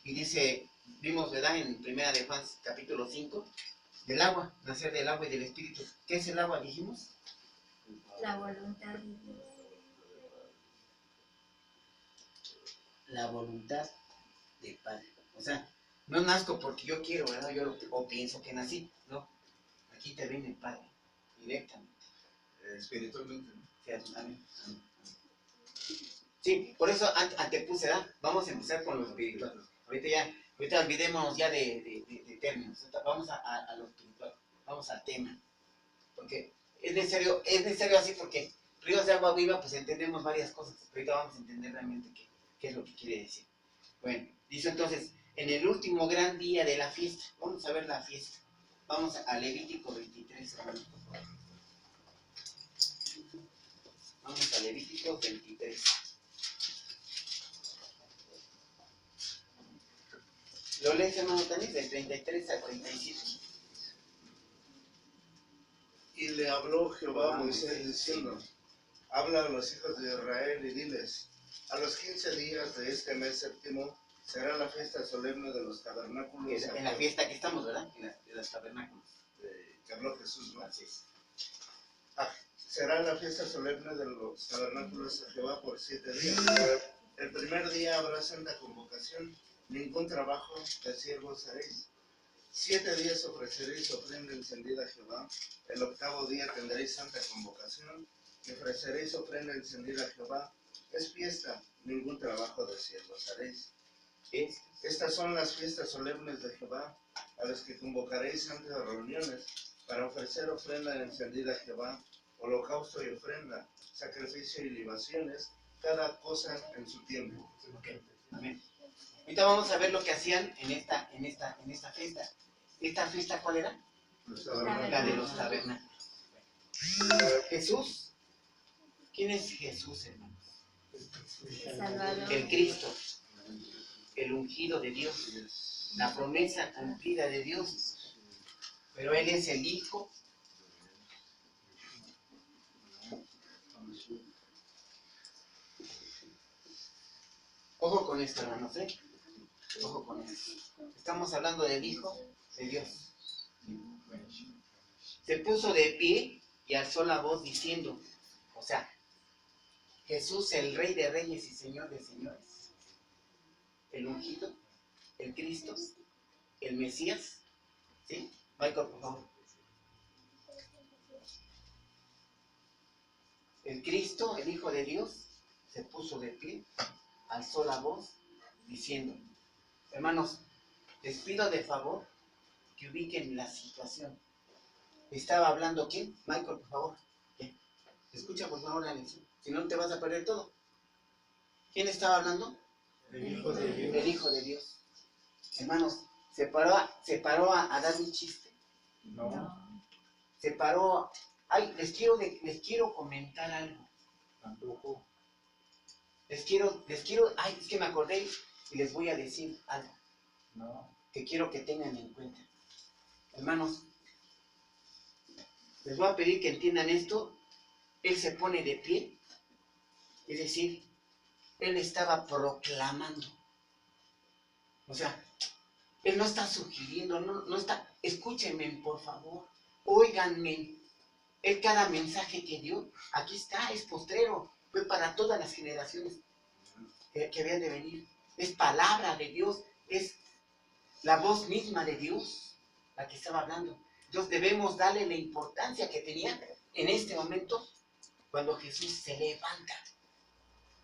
Y dice, vimos, ¿verdad? En 1 de Juan capítulo 5, Del agua, nacer del agua y del espíritu. ¿Qué es el agua, dijimos? La voluntad de Dios. La voluntad del Padre. O sea, no nazco porque yo quiero, ¿verdad? O pienso que nací, no. Aquí te viene el Padre, directamente. Espiritualmente, ¿no? Sí, amén, amén. Sí, por eso antepuse, ¿verdad? Vamos a empezar con lo espiritual. Ahorita olvidémonos ya de términos. Vamos a lo espiritual. Vamos al tema. Porque es necesario así, porque ríos de agua viva, pues entendemos varias cosas. Ahorita vamos a entender realmente qué es lo que quiere decir. Bueno, dice entonces, en el último gran día de la fiesta, vamos a ver la fiesta. Vamos a Levítico 23, hermanos, por favor. Vamos a Levítico 23. ¿Lo lees, hermano Tanis? Del 33 al 37. Y le habló Jehová a Moisés diciendo, habla a los hijos de Israel y diles, a los 15 días de este mes séptimo será la fiesta solemne de los tabernáculos. En la fiesta que estamos, ¿verdad? En los tabernáculos. Que habló Jesús, ¿no? Así es. Será la fiesta solemne de los tabernáculos a Jehová por 7 días. El primer día habrá santa convocación, ningún trabajo de siervos haréis. 7 días ofreceréis ofrenda encendida a Jehová. El octavo día tendréis santa convocación y ofreceréis ofrenda encendida a Jehová. Es fiesta, ningún trabajo de siervos haréis. Estas son las fiestas solemnes de Jehová, a las que convocaréis santas reuniones para ofrecer ofrenda encendida a Jehová, holocausto y ofrenda, sacrificio y libaciones, cada cosa en su tiempo. Okay. Amén. Ahorita vamos a ver lo que hacían en esta fiesta. ¿Esta fiesta cuál era? La de los tabernáculos. Jesús. ¿Quién es Jesús, hermanos? Salvador. El Cristo, el ungido de Dios, la promesa cumplida de Dios. Pero Él es el Hijo. Ojo con esto, hermanos, ¿eh? Ojo con esto. Estamos hablando del Hijo de Dios. Se puso de pie y alzó la voz diciendo, o sea, Jesús, el Rey de Reyes y Señor de Señores, el ungido, el Cristo, el Mesías, ¿sí? Michael, por favor. El Cristo, el Hijo de Dios, se puso de pie, alzó la voz diciendo, hermanos, les pido de favor que ubiquen la situación. ¿Estaba hablando quién? Michael, por favor. ¿Quién? Escucha por favor la lección, si no te vas a perder todo. ¿Quién estaba hablando? El Hijo de Dios. El Hijo de Dios. Hermanos, se paró a dar un chiste. No, Se paró. Ay, les quiero comentar algo. tampoco. Les quiero, ay, es que me acordé y les voy a decir algo No, que quiero que tengan en cuenta. Hermanos, les voy a pedir que entiendan esto. Él se pone de pie, es decir, él estaba proclamando. O sea, él no está sugiriendo, no está, escúchenme por favor, óiganme. Él cada mensaje que dio, aquí está, es postrero, fue para todas las generaciones que habían de venir. Es palabra de Dios, es la voz misma de Dios la que estaba hablando. Entonces debemos darle la importancia que tenía en este momento cuando Jesús se levanta.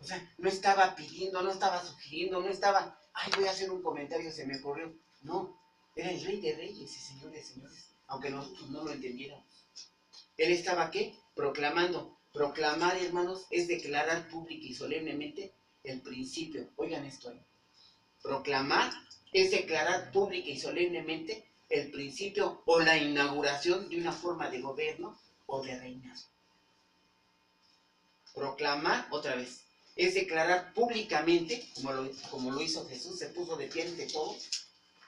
O sea, no estaba pidiendo, no estaba sugiriendo, no estaba, ay, voy a hacer un comentario, se me ocurrió. No, era el Rey de Reyes y Señor de Señores, aunque nosotros no lo entendiéramos. Él estaba, ¿qué? Proclamando. Proclamar, hermanos, es declarar pública y solemnemente el principio. Oigan esto ahí. Proclamar es declarar pública y solemnemente el principio o la inauguración de una forma de gobierno o de reinado. Proclamar, otra vez, es declarar públicamente, como lo hizo Jesús, se puso de pie ante todos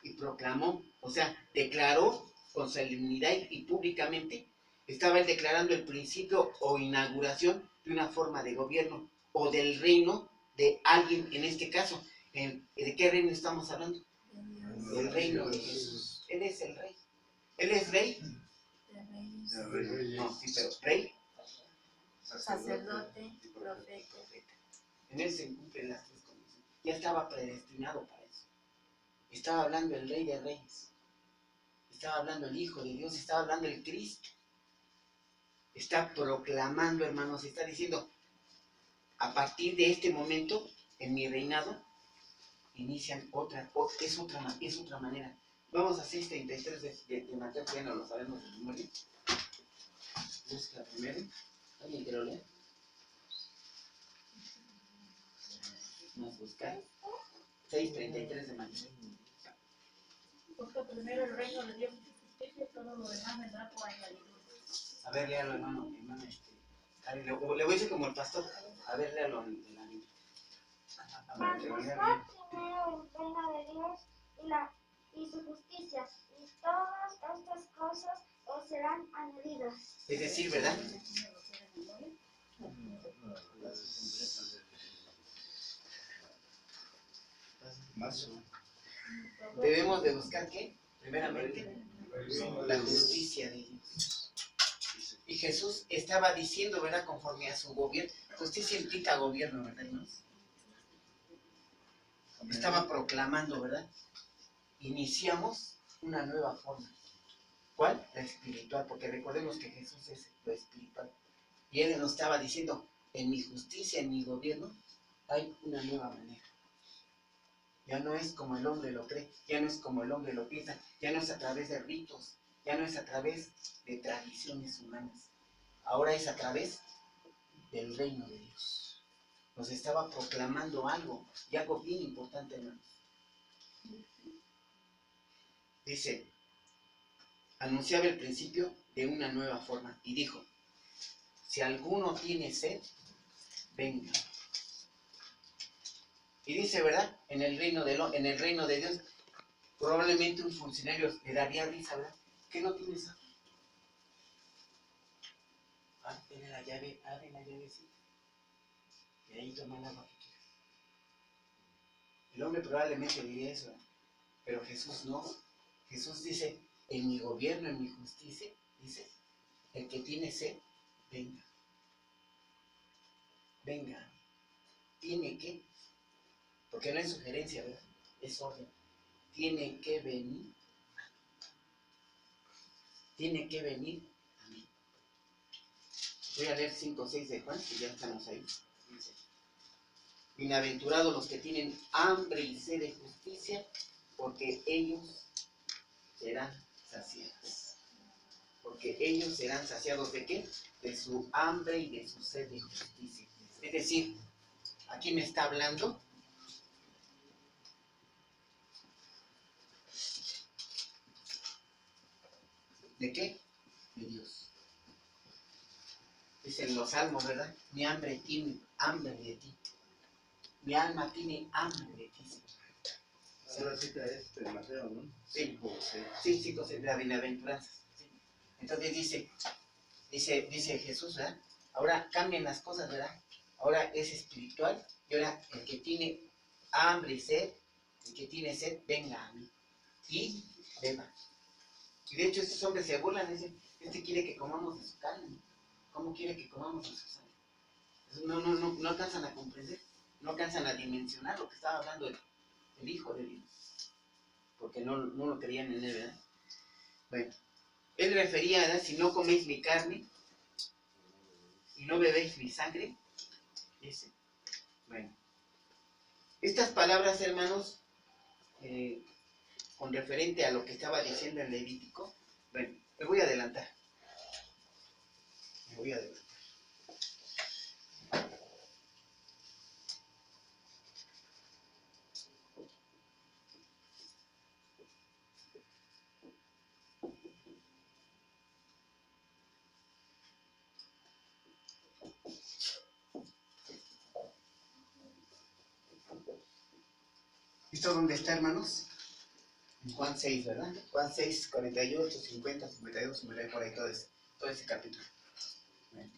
y proclamó, o sea, declaró con solemnidad y públicamente, estaba él declarando el principio o inauguración de una forma de gobierno o del reino de alguien, en este caso. ¿De qué reino estamos hablando? El reino de Jesús. Él es el rey. Él es rey. de reyes, No, sí, pero rey. sacerdote, profeta. En él se cumplen las tres condiciones. Ya estaba predestinado para eso. Estaba hablando el Rey de Reyes. Estaba hablando el Hijo de Dios. Estaba hablando el Cristo. Está proclamando, hermanos. Está diciendo, a partir de este momento, en mi reinado, inician es otra manera. Vamos a 6:33 de Mateo, que ya no lo sabemos de memoria. Busca primero. ¿Alguien quiere leer? Vamos a buscar. 6:33 de Mateo. Porque primero el reino de Dios y su justicia y todo lo demás vendrá por añadidura. A ver, léalo, hermano. Le voy a decir como el pastor. A ver, léalo en la Biblia. A ver, que lo lea bien. Buscad primero el reino de Dios y su justicia, y todas estas cosas os serán añadidas. Es decir, ¿verdad? Más. Debemos de buscar, ¿qué? Primeramente, la justicia de Dios. Y Jesús estaba diciendo, ¿verdad? Conforme a su gobierno. Justicia implica gobierno, ¿verdad, hermanos? Estaba proclamando, ¿verdad? Iniciamos una nueva forma. ¿Cuál? La espiritual, porque recordemos que Jesús es lo espiritual. Y Él nos estaba diciendo, en mi justicia, en mi gobierno, hay una nueva manera. Ya no es como el hombre lo cree, ya no es como el hombre lo piensa, ya no es a través de ritos, ya no es a través de tradiciones humanas. Ahora es a través del reino de Dios. Nos estaba proclamando algo, y algo bien importante, hermanos. Dice, anunciaba el principio de una nueva forma, y dijo, si alguno tiene sed, venga. Y dice, ¿verdad? En el reino de Dios, probablemente un funcionario le daría risa, ¿verdad? ¿Qué no tienes aquí? Tiene la llave, abre la llavecita. Y ahí toma el agua que quieras. El hombre probablemente diría eso, ¿verdad? Pero Jesús no. Jesús dice, en mi gobierno, en mi justicia, dice, el que tiene sed, venga. Venga. Tiene que, porque no es sugerencia, ¿verdad? Es orden. Tiene que venir. Tiene que venir a mí. Voy a leer 5:6 de Juan, que ya estamos ahí. Dice, bienaventurados los que tienen hambre y sed de justicia, porque ellos serán saciados. Porque ellos serán saciados ¿de qué? De su hambre y de su sed de justicia. Es decir, aquí me está hablando ¿de qué? De Dios. Dicen los salmos, ¿verdad? Mi hambre tiene hambre de ti. Mi alma tiene hambre de ti, Señor. Ahora cita este Mateo, ¿no? Sí. 5:6. Sí, chicos, de la bienaventuranza. Sí. Entonces dice Jesús, ¿verdad? Ahora cambian las cosas, ¿verdad? Ahora es espiritual y ahora el que tiene hambre y sed, el que tiene sed, venga a mí y beba. Y de hecho estos hombres se burlan, dicen, quiere que comamos de su carne. ¿Cómo quiere que comamos de su sangre? No alcanzan a comprender, no alcanzan a dimensionar lo que estaba hablando el Hijo de Dios. Porque no lo creían en él, ¿verdad? Bueno, él refería, ¿verdad? Si no coméis mi carne y no bebéis mi sangre, dice. Bueno, estas palabras, hermanos, con referente a lo que estaba diciendo el Levítico, bueno, me voy a adelantar. ¿Esto dónde está, hermanos? En Juan 6, ¿verdad? Juan 6, 48, 50, 52, 50, por ahí todo ese capítulo. Bueno.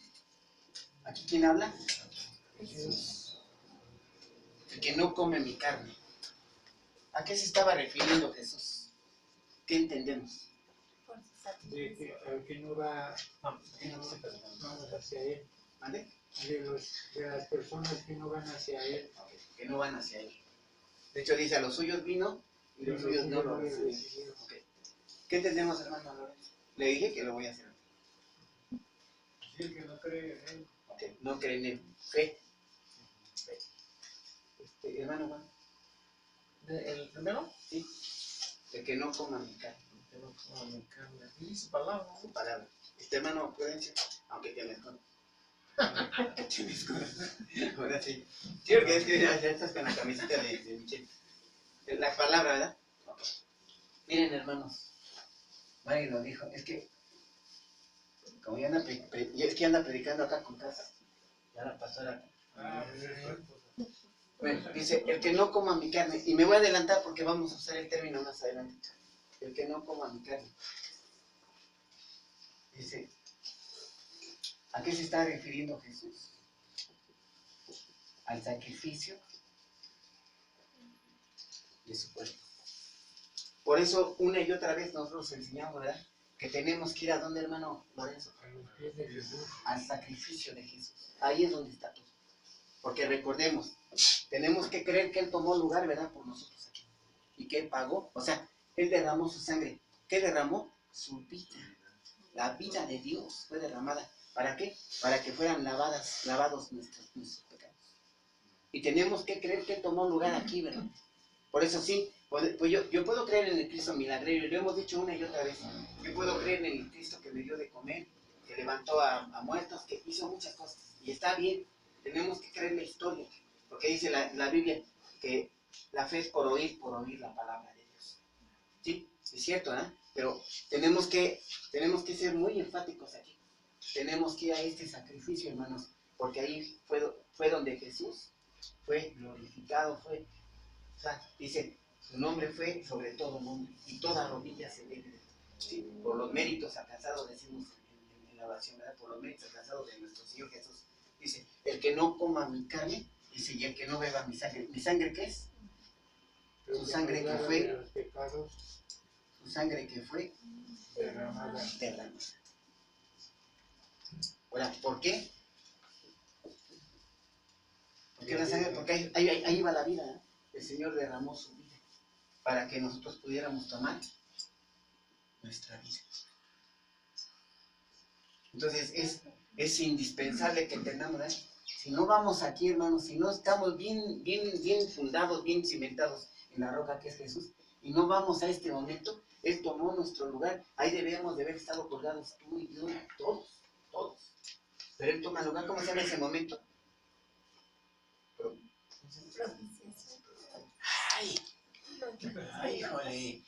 ¿Aquí quién habla? Jesús. El que no come mi carne. ¿A qué se estaba refiriendo Jesús? ¿Qué entendemos? de que al que no va, vamos hacia él, ¿Mande? de las personas que no van hacia él. Ok, que no van hacia él. De hecho dice, a los suyos vino y los suyos no lo recibieron. Ok. ¿Qué entendemos, hermano Lorenzo? Le dije que lo voy a hacer. Sí, el que no cree en él. Ok, no creen en fe. Hermano Juan. ¿El primero? Sí. El que no coma mi carne. Que no coma mi carne. Y su palabra. Su palabra. Hermano Prudencio, aunque te me escondas. Ahora sí. Sí, porque es que ya estás con la camiseta de Michelle. La palabra, ¿verdad? Ok. Miren, hermanos. Mari lo dijo. Es que, como ya anda, es que anda predicando acá con casa. Ya la pastora. Bueno, dice, el que no coma mi carne. Y me voy a adelantar porque vamos a usar el término más adelante. El que no coma mi carne. Dice, ¿a qué se está refiriendo Jesús? Al sacrificio de su cuerpo. Por eso, una y otra vez nosotros enseñamos, ¿verdad? Que tenemos que ir a dónde, hermano Lorenzo, A los pies de Jesús. al sacrificio de Jesús. Ahí es donde está todo. Porque recordemos, tenemos que creer que Él tomó lugar, ¿verdad? Por nosotros aquí. Y que Él pagó, o sea, Él derramó su sangre. ¿Qué derramó? Su vida. La vida de Dios fue derramada. ¿Para qué? Para que fueran lavados nuestros pecados. Y tenemos que creer que Él tomó lugar aquí, ¿verdad? Por eso sí, pues yo puedo creer en el Cristo milagrero, y lo hemos dicho una y otra vez. Yo puedo creer en el Cristo que me dio de comer, que levantó a muertos, que hizo muchas cosas. Y está bien, tenemos que creer la historia, porque dice la Biblia que la fe es por oír la palabra de Dios. Sí, es cierto, ¿eh? Pero tenemos que ser muy enfáticos aquí. Tenemos que ir a este sacrificio, hermanos, porque ahí fue donde Jesús fue glorificado, o sea, dice, su nombre fue sobre todo nombre, y toda rodilla se debe, ¿sí? Por los méritos alcanzados, decimos en la oración, ¿verdad? Por los méritos alcanzados de nuestro Señor Jesús. Dice, el que no coma mi carne, dice, y el que no beba mi sangre. ¿Mi sangre qué es? Su sangre que fue, su sangre que fue derramada. Ahora, ¿por qué? Porque la sangre, porque ahí va la vida, ¿eh? El Señor derramó su vida para que nosotros pudiéramos tomar nuestra vida. Entonces es indispensable que entendamos, ¿eh? Si no vamos aquí, hermanos, si no estamos bien fundados, bien cimentados en la roca que es Jesús, y no vamos a este momento, Él tomó nuestro lugar. Ahí debemos de haber estado colgados tú y yo, todos. Pero Él toma lugar. ¿Cómo se llama ese momento? ¡Ay, híjole!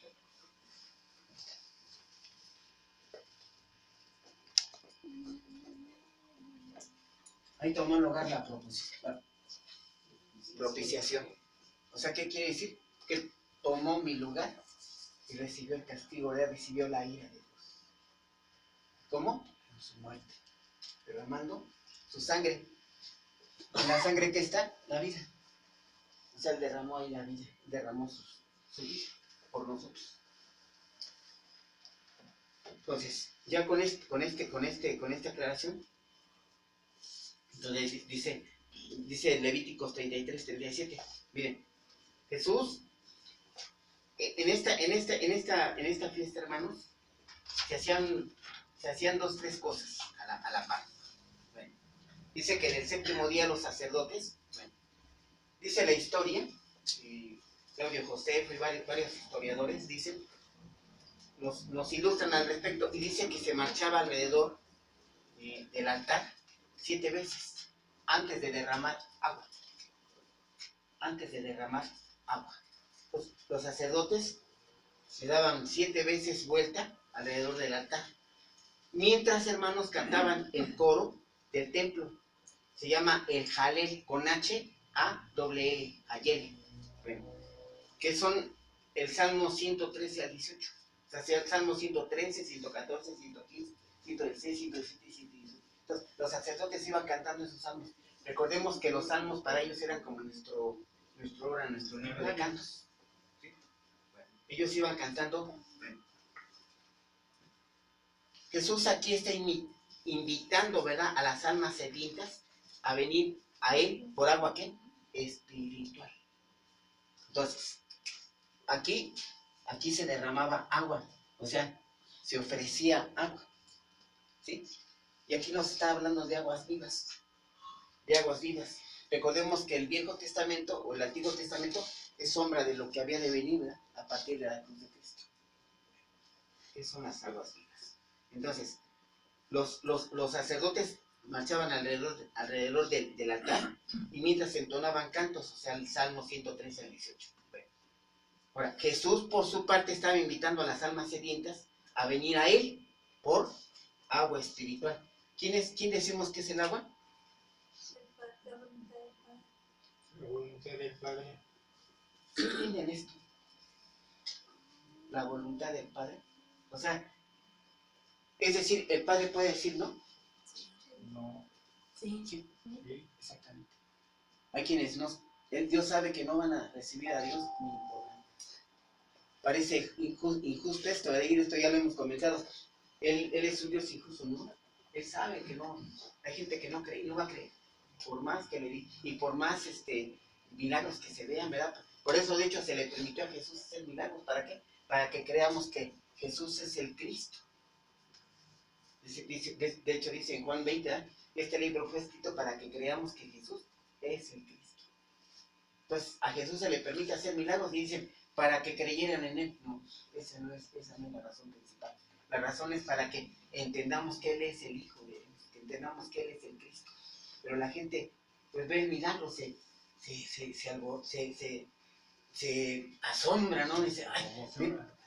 Ahí tomó lugar la propiciación. O sea, ¿qué quiere decir? Que Él tomó mi lugar y recibió el castigo, recibió la ira de Dios. ¿Cómo? Con su muerte. Derramando su sangre. ¿En la sangre qué está? La vida. O sea, Él derramó ahí la vida, derramó su vida por nosotros. Entonces, ya con esta aclaración, entonces dice Levíticos 33:37. Miren, Jesús, en esta fiesta, hermanos, se hacían 2, 3 cosas a la par. Bueno, dice que en el 7º día los sacerdotes, bueno, dice la historia, y Claudio Josefo y varios historiadores dicen, nos ilustran al respecto, y dicen que se marchaba alrededor del altar 7 veces antes de derramar agua. Pues, los sacerdotes se daban 7 veces vuelta alrededor del altar, mientras, hermanos, cantaban el coro del templo. Se llama el Jalel, con H-A-L-L, Hayel. Bueno, que son el Salmo 113 al 18. O sea, el Salmo 113, 114, 115, 116, 117 y 118. Entonces, los sacerdotes iban cantando esos salmos. Recordemos que los salmos para ellos eran como nuestro libro de cantos. ¿Sí? Bueno, ellos iban cantando. Jesús aquí está invitando, ¿verdad?, a las almas sedientas a venir a Él por agua, ¿qué? Espiritual. Entonces, aquí se derramaba agua, o sea, se ofrecía agua, ¿sí? Y aquí nos está hablando de aguas vivas, de aguas vivas. Recordemos que el Viejo Testamento o el Antiguo Testamento es sombra de lo que había de venir, ¿verdad?, a partir de la cruz de Cristo. ¿Qué son las aguas vivas? Entonces, los sacerdotes marchaban alrededor del altar y mientras entonaban cantos, o sea, el Salmo 113 al 18. Bueno, ahora, Jesús por su parte estaba invitando a las almas sedientas a venir a Él por agua espiritual. ¿Quién decimos que es el agua? La voluntad del Padre. ¿Qué entienden esto? La voluntad del Padre. O sea, es decir, el Padre puede decir no. No. Sí. Sí, exactamente. Hay quienes no, Dios sabe que no van a recibir a Dios ni podrán. Parece injusto esto, ¿verdad? Y esto ya lo hemos comentado. Él es un Dios injusto, ¿no? Él sabe que no. Hay gente que no cree y no va a creer. Por más que le diga, y por más milagros que se vean, ¿verdad? Por eso, de hecho, se le permitió a Jesús hacer milagros. ¿Para qué? Para que creamos que Jesús es el Cristo. De hecho, dice en Juan 20, ¿verdad?, este libro fue escrito para que creamos que Jesús es el Cristo. Entonces, a Jesús se le permite hacer milagros y dicen, para que creyeran en Él. No, esa no es la razón principal. La razón es para que entendamos que Él es el Hijo de Dios, que entendamos que Él es el Cristo. Pero la gente, pues ve el milagro, se asombra, ¿no? Dice, ay,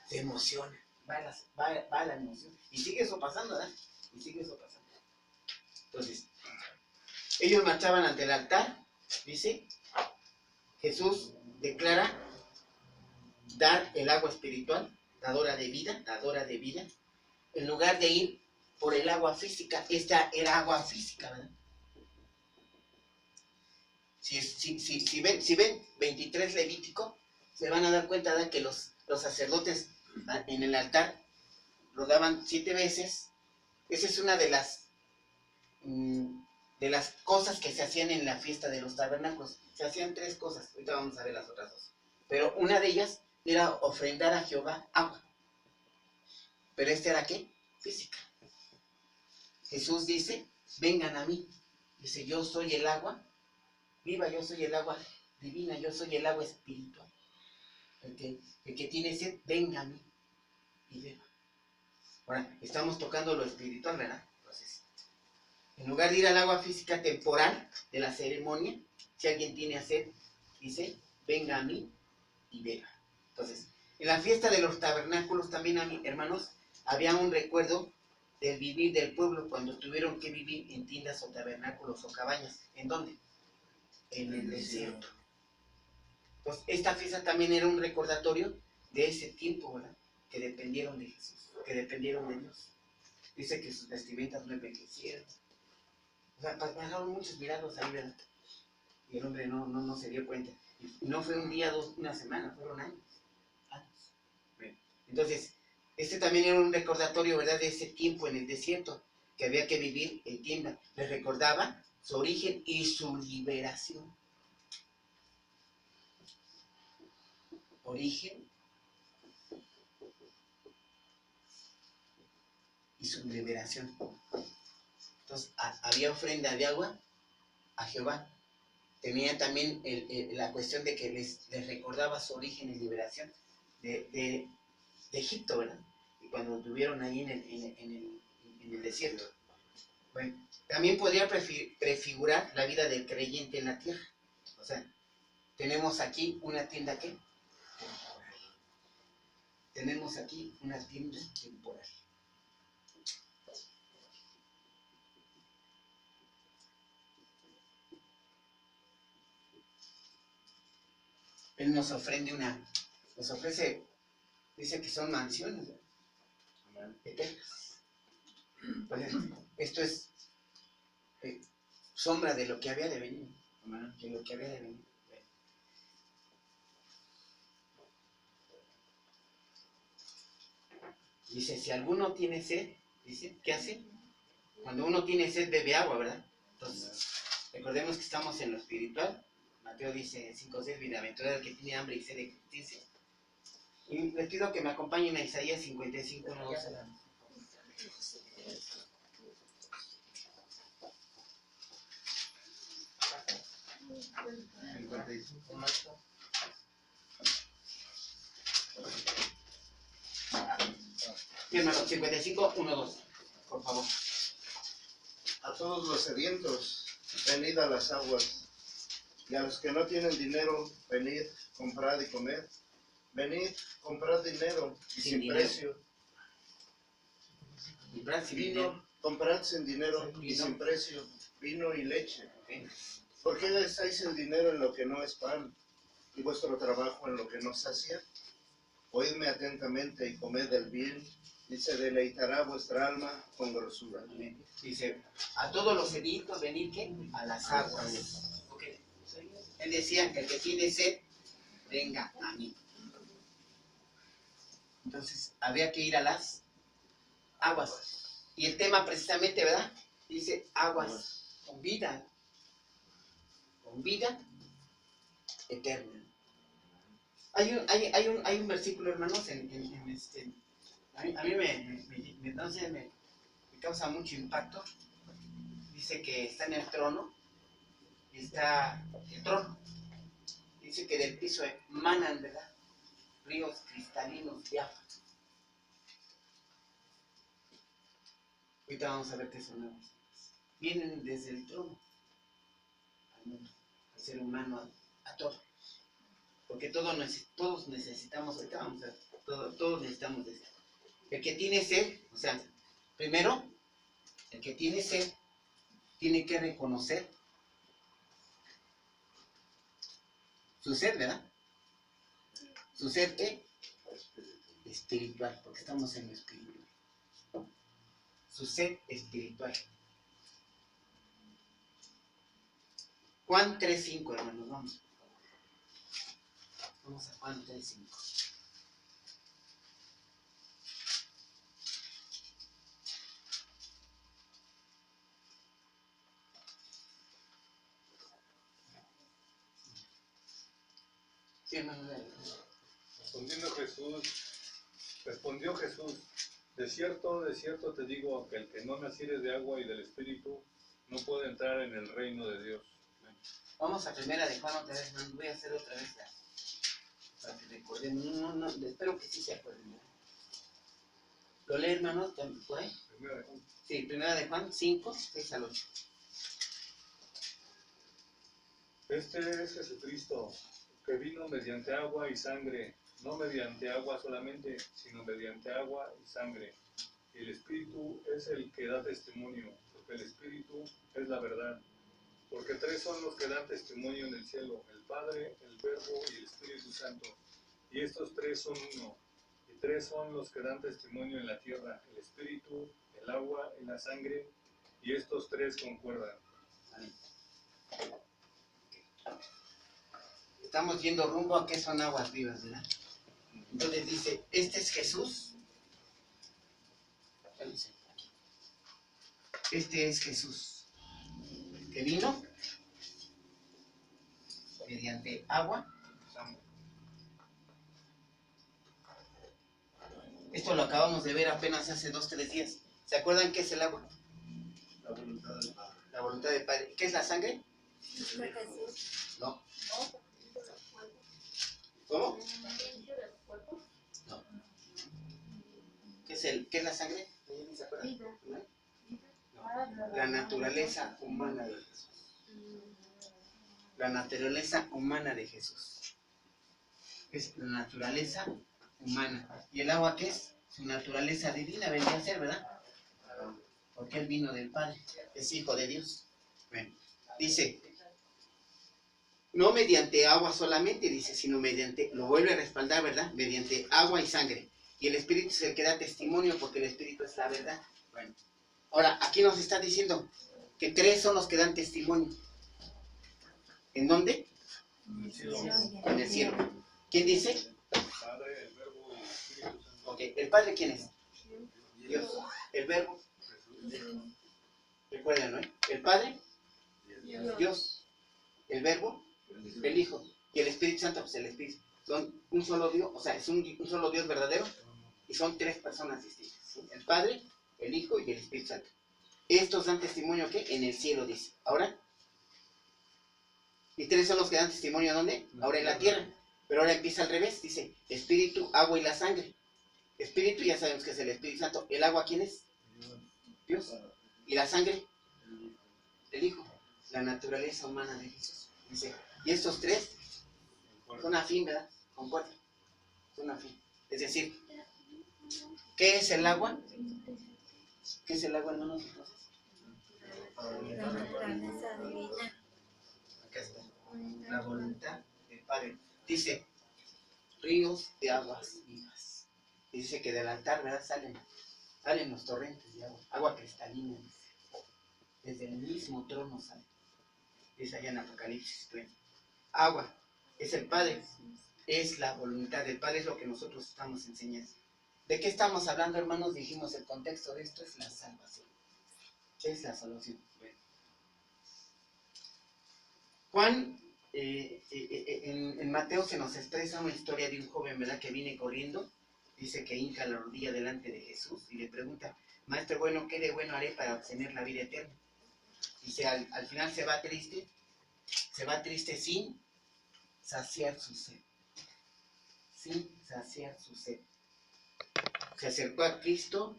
se emociona. Va la emoción. Y sigue eso pasando, ¿verdad? Y sigue eso pasando. Entonces, ellos marchaban ante el altar, dice, Jesús declara dar el agua espiritual, dadora de vida, en lugar de ir por el agua física. Esta era agua física, ¿verdad? Si ven 23 Levítico, se van a dar cuenta de que los sacerdotes en el altar lo daban 7 veces. Esa es una de las cosas que se hacían en la fiesta de los tabernáculos. Se hacían 3 cosas, ahorita vamos a ver las otras 2. Pero una de ellas era ofrendar a Jehová agua. Pero esta era ¿qué? Física. Jesús dice, vengan a mí. Dice, yo soy el agua viva, yo soy el agua divina, yo soy el agua espiritual. El que tiene sed, venga a mí y beba. Ahora, estamos tocando lo espiritual, ¿verdad? Entonces, en lugar de ir al agua física temporal de la ceremonia, si alguien tiene sed, dice, venga a mí y beba. Entonces, en la fiesta de los tabernáculos también, hermanos, había un recuerdo del vivir del pueblo cuando tuvieron que vivir en tiendas o tabernáculos o cabañas. ¿En dónde? En el desierto. Entonces, esta fiesta también era un recordatorio de ese tiempo, ¿verdad?, que dependieron de Jesús, que dependieron de Dios. Dice que sus vestimentas no envejecieron. O sea, pasaron muchos milagros ahí, ¿verdad? Y el hombre no se dio cuenta. Y no fue un día, 2, una semana, fueron años. Bueno, entonces, este también era un recordatorio, ¿verdad?, de ese tiempo en el desierto, que había que vivir en tienda. Les recordaba su origen y su liberación. Origen y su liberación. Entonces, había ofrenda de agua a Jehová. Tenía también la cuestión de que les recordaba su origen y liberación de Egipto, ¿verdad? Y cuando estuvieron ahí en el desierto. Bueno, también podría prefigurar la vida del creyente en la tierra. O sea, tenemos aquí una tienda ¿qué? Temporal. Tenemos aquí una tienda temporal. Él nos ofrece, dice que son mansiones, ¿verdad?, eternas. Entonces, esto es sombra de lo que había de venir, de lo que había de venir. Dice, si alguno tiene sed, Dice, ¿qué hace? Cuando uno tiene sed, bebe agua, ¿verdad? Entonces, recordemos que estamos en lo espiritual. Mateo dice 5:6, bienaventurado el que tiene hambre y sed de justicia. Y les pido que me acompañen a Isaías 55, 1, 2. Mi hermano, 55, 1, 2. Por favor. A todos los sedientos, venid a las aguas, y a los que no tienen dinero, venid, comprad y comed. Venid, comprad dinero y Sin sin dinero. precio. Comprar sin dinero. Vino, comprad sin dinero y Vino. sin precio, vino y leche. ¿Ok? ¿Por qué gastáis el dinero en lo que no es pan y vuestro trabajo en lo que no sacia? Oídme atentamente y comed el bien, y se deleitará vuestra alma con grosura. Amén. Dice, a todos los sedientos, venid, ¿qué? A las aguas. ¿Ok? Él decía, el que tiene sed, venga a mí. Entonces, había que ir a las aguas. Y el tema precisamente, ¿verdad? Dice, aguas con vida eterna. Hay un versículo, hermanos, a mí entonces me causa mucho impacto. Dice que está en el trono, y está el trono. Dice que del piso emanan, ¿verdad?, ríos cristalinos de agua. Ahorita vamos a ver qué son aguas. Vienen desde el trono al mundo, al ser humano, a todo. Porque todos necesitamos, ahorita vamos a ver, todos necesitamos de eso. El que tiene sed, o sea, primero, el que tiene sed tiene que reconocer su sed, ¿verdad? Su sed espiritual, porque estamos en lo espiritual. Su sed espiritual. Juan 3:5, hermanos, vamos. Vamos a Juan 3:5. Sí, hermano, dale. Respondió Jesús, de cierto te digo que el que no naciere de agua y del Espíritu no puede entrar en el reino de Dios. Vamos a primera de Juan otra vez, hermano. Voy a hacer otra vez para que recordemos. No, espero que sí se acuerden, ¿verdad? ¿Lo lee, hermano? ¿Por ahí? Primera de Juan. Sí, primera de Juan 5, 6 al 8. Este es Jesucristo, que vino mediante agua y sangre, no mediante agua solamente, sino mediante agua y sangre. Y el Espíritu es el que da testimonio, porque el Espíritu es la verdad. Porque tres son los que dan testimonio en el cielo, el Padre, el Verbo y el Espíritu Santo. Y estos tres son uno. Y tres son los que dan testimonio en la tierra, el Espíritu, el agua y la sangre. Y estos tres concuerdan. Estamos yendo rumbo a qué son aguas vivas, ¿verdad? Entonces dice, este es Jesús. Este es Jesús, que vino mediante agua. Esto lo acabamos de ver apenas hace 2 o 3 días. ¿Se acuerdan qué es el agua? La voluntad del Padre. La voluntad del Padre. ¿Qué es la sangre? No. ¿Cómo? No. ¿Qué es la sangre? ¿Se acuerdan? ¿No? La naturaleza humana de Jesús. La naturaleza humana de Jesús. Es la naturaleza humana. ¿Y el agua qué es? Su naturaleza divina vendría a ser, ¿verdad? Porque él vino del Padre. Es hijo de Dios. Bueno, dice, no mediante agua solamente, dice, sino mediante, lo vuelve a respaldar, ¿verdad? Mediante agua y sangre. Y el Espíritu es el que da testimonio, porque el Espíritu es la verdad. Bueno, ahora, aquí nos está diciendo que tres son los que dan testimonio. ¿En dónde? En el cielo. En el cielo. ¿Quién dice? El Padre, el Verbo y el Espíritu Santo. Ok, ¿el Padre quién es? Dios. El verbo, recuerden, ¿no? El Padre, Dios. El verbo, el Hijo. Y el Espíritu Santo, pues el Espíritu. Son un solo Dios, o sea, es un solo Dios verdadero y son tres personas distintas, ¿sí? El Padre, el Hijo y el Espíritu Santo. Estos dan testimonio, ¿qué? En el cielo, dice. Ahora, y tres son los que dan testimonio, ¿dónde? Ahora en la tierra. Pero ahora empieza al revés, dice, espíritu, agua y la sangre. Espíritu, ya sabemos que es el Espíritu Santo. ¿El agua quién es? Dios. ¿Y la sangre? El Hijo. La naturaleza humana de Jesús. Dice, y estos tres son afín, ¿verdad? Concuerdan. Son afín. Es decir, ¿qué es el agua? ¿Qué es el agua, hermanos? Entonces, La naturaleza divina. acá está. La voluntad del Padre. Dice, ríos de aguas vivas. Y dice que del altar, ¿verdad? Salen los torrentes de agua. Agua cristalina. Desde el mismo trono sale. Dice allá en Apocalipsis 20. Agua. Es el Padre. Es la voluntad del Padre. Es lo que nosotros estamos enseñando. ¿De qué estamos hablando, hermanos? Dijimos, el contexto de esto es la salvación. Es la salvación. Bueno. Juan, en Mateo se nos expresa una historia de un joven, ¿verdad?, que viene corriendo. Dice que hinca la rodilla delante de Jesús y le pregunta, Maestro bueno, ¿qué de bueno haré para obtener la vida eterna? Dice, al final se va triste sin saciar su sed. Sin saciar su sed. Se acercó a Cristo,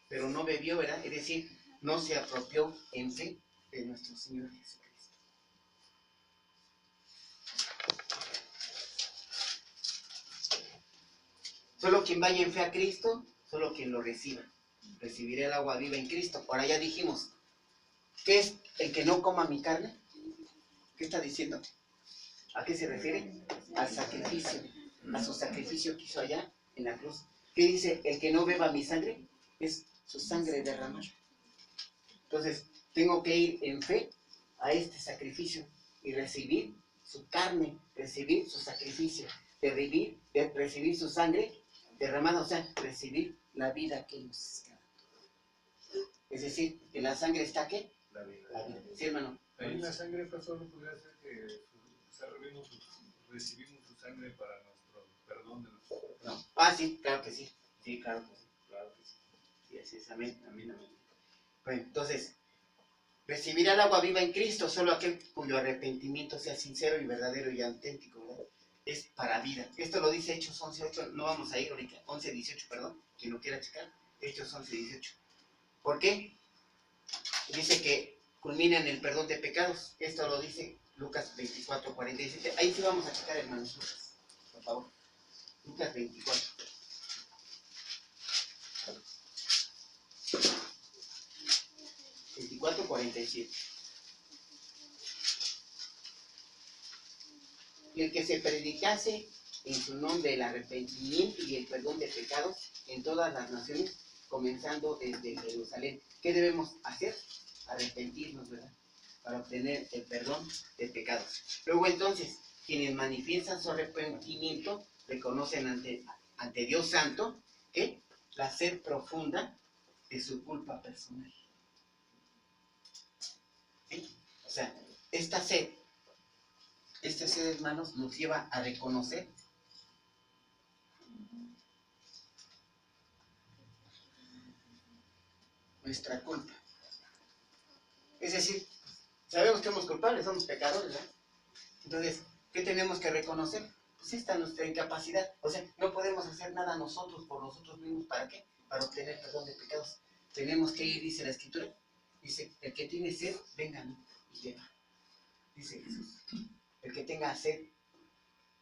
pero no bebió, ¿verdad? Es decir, no se apropió en fe de nuestro Señor Jesucristo. Solo quien vaya en fe a Cristo, solo quien lo reciba. Recibirá el agua viva en Cristo. Ahora ya dijimos, ¿qué es el que no coma mi carne? ¿Qué está diciendo? ¿A qué se refiere? Al sacrificio, a su sacrificio que hizo allá en la cruz. ¿Qué dice? El que no beba mi sangre es su sangre derramada. Entonces, tengo que ir en fe a este sacrificio y recibir su carne, recibir su sacrificio, recibir su sangre derramada, o sea, recibir la vida que nos está dando. Es decir, en la sangre está ¿qué? La vida. La vida. ¿Sí, hermano? Ahí en la sangre, pastor, no podría ser que recibimos su sangre para nuestro perdón de nuestros pecados. No. Ah, sí, claro que sí. Sí, claro que sí. Claro que sí. Sí, así es. Amén, amén, amén. Bueno, entonces, recibirá el agua viva en Cristo solo aquel cuyo arrepentimiento sea sincero y verdadero y auténtico, ¿verdad? Es para vida. Esto lo dice Hechos 11:8, no vamos a ir ahorita, 11:18, perdón, quien lo quiera checar, Hechos 11:18. ¿Por qué? Dice que culmina en el perdón de pecados. Esto lo dice Lucas 24:47. Ahí sí vamos a checar, hermanos, Lucas, por favor. Lucas 24. Y el que se predicase en su nombre el arrepentimiento y el perdón de pecados en todas las naciones, comenzando desde Jerusalén. ¿Qué debemos hacer? Arrepentirnos, ¿verdad? Para obtener el perdón de pecados. Luego entonces, quienes manifiestan su arrepentimiento, reconocen ante Dios Santo, que la sed profunda de su culpa personal. ¿Sí? O sea, esta sed, hermanos, nos lleva a reconocer nuestra culpa. Es decir, sabemos que somos culpables, somos pecadores, ¿verdad? Entonces, ¿qué tenemos que reconocer? Pues esta nuestra incapacidad. O sea, no podemos hacer nada nosotros por nosotros mismos. ¿Para qué? Para obtener perdón de pecados. Tenemos que ir, dice la Escritura. Dice, el que tiene sed, venga a mí y beba. Dice Jesús. El que tenga sed,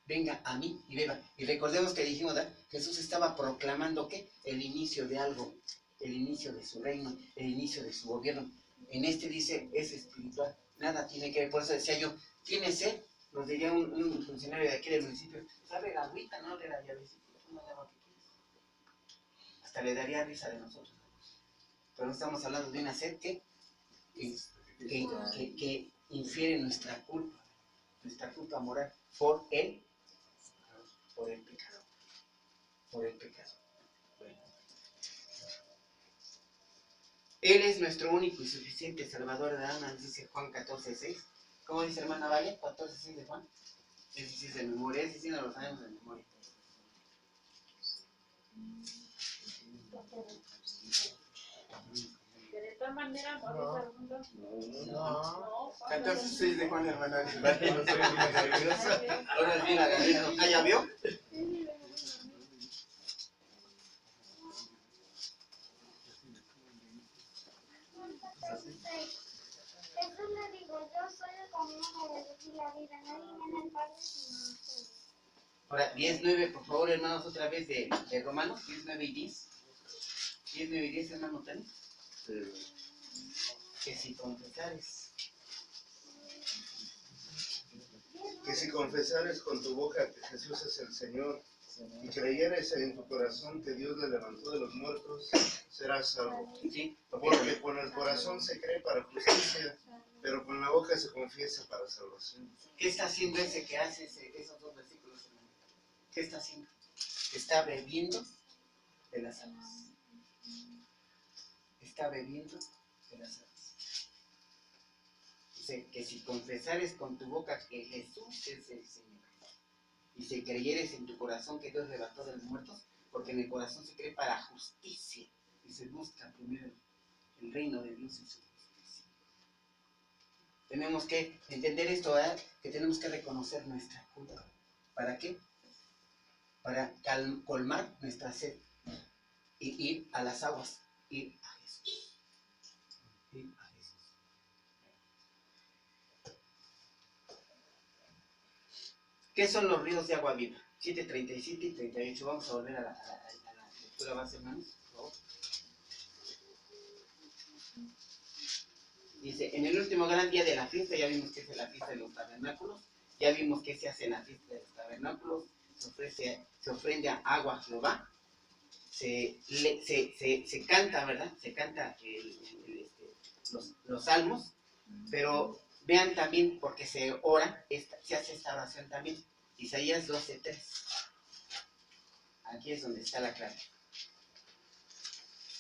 venga a mí y beba. Y recordemos que dijimos, ¿verdad? Jesús estaba proclamando ¿qué? El inicio de algo, el inicio de su reino, el inicio de su gobierno. En este dice, es espiritual, nada tiene que ver. Por eso decía yo, ¿tiene sed? Nos diría un funcionario de aquí del municipio, ¿sabe la agüita? No le da llavecita, no le agua que quieres. Hasta le daría risa de nosotros. Pero no estamos hablando de una sed que infiere nuestra culpa moral por el pecado. Por el pecado. Bueno. Él es nuestro único y suficiente Salvador de almas, dice Juan 14:6. ¿Cómo dice hermana Vale? 14:6 de Juan. Ese sí es de memoria, ese sí no lo sabemos de memoria. Que de todas maneras, morir No. al mundo. No. No, 14:6 de Juan, hermana Vale. No soy nerviosa. Ahora sí la galera. ¿Ah, ya vio? Jesús le dijo, yo soy el camino, la verdad y la vida. Nadie viene al Padre sino ustedes. Ahora, 10:9, por favor, hermanos, otra vez de Romanos, 10:9 y 10. 10:9 y 10, hermano, ¿ten? Que si confesares. Que si confesares con tu boca que Jesús es el Señor y creyeres en tu corazón que Dios le levantó de los muertos, serás salvo. ¿Sí? Porque con el corazón se cree para justicia, pero con la boca se confiesa para salvación. ¿Qué está haciendo ese que hace esos dos versículos, hermano? ¿Qué está haciendo? Está bebiendo de las aguas. Está bebiendo de las aguas. Dice que si confesares con tu boca que Jesús es el Señor y si creyeres en tu corazón que Dios levantó de los muertos, porque en el corazón se cree para justicia y se busca primero el reino de Dios y su justicia. Tenemos que entender esto, ¿verdad? Que tenemos que reconocer nuestra culpa. ¿Para qué? Para colmar nuestra sed y ir a las aguas, ir a Jesús. Ir a Jesús. ¿Qué son los ríos de agua viva? 7:37 y 38. Vamos a volver a la lectura base, hermanos, por favor. Dice, en el último gran día de la fiesta, ya vimos que es la fiesta de los tabernáculos, ya vimos que se hace en la fiesta de los tabernáculos, se ofrenda agua a Jehová, se canta, ¿verdad? Se canta los salmos, pero vean también, porque se ora, se hace esta oración también. Isaías 12:3. Aquí es donde está la clave.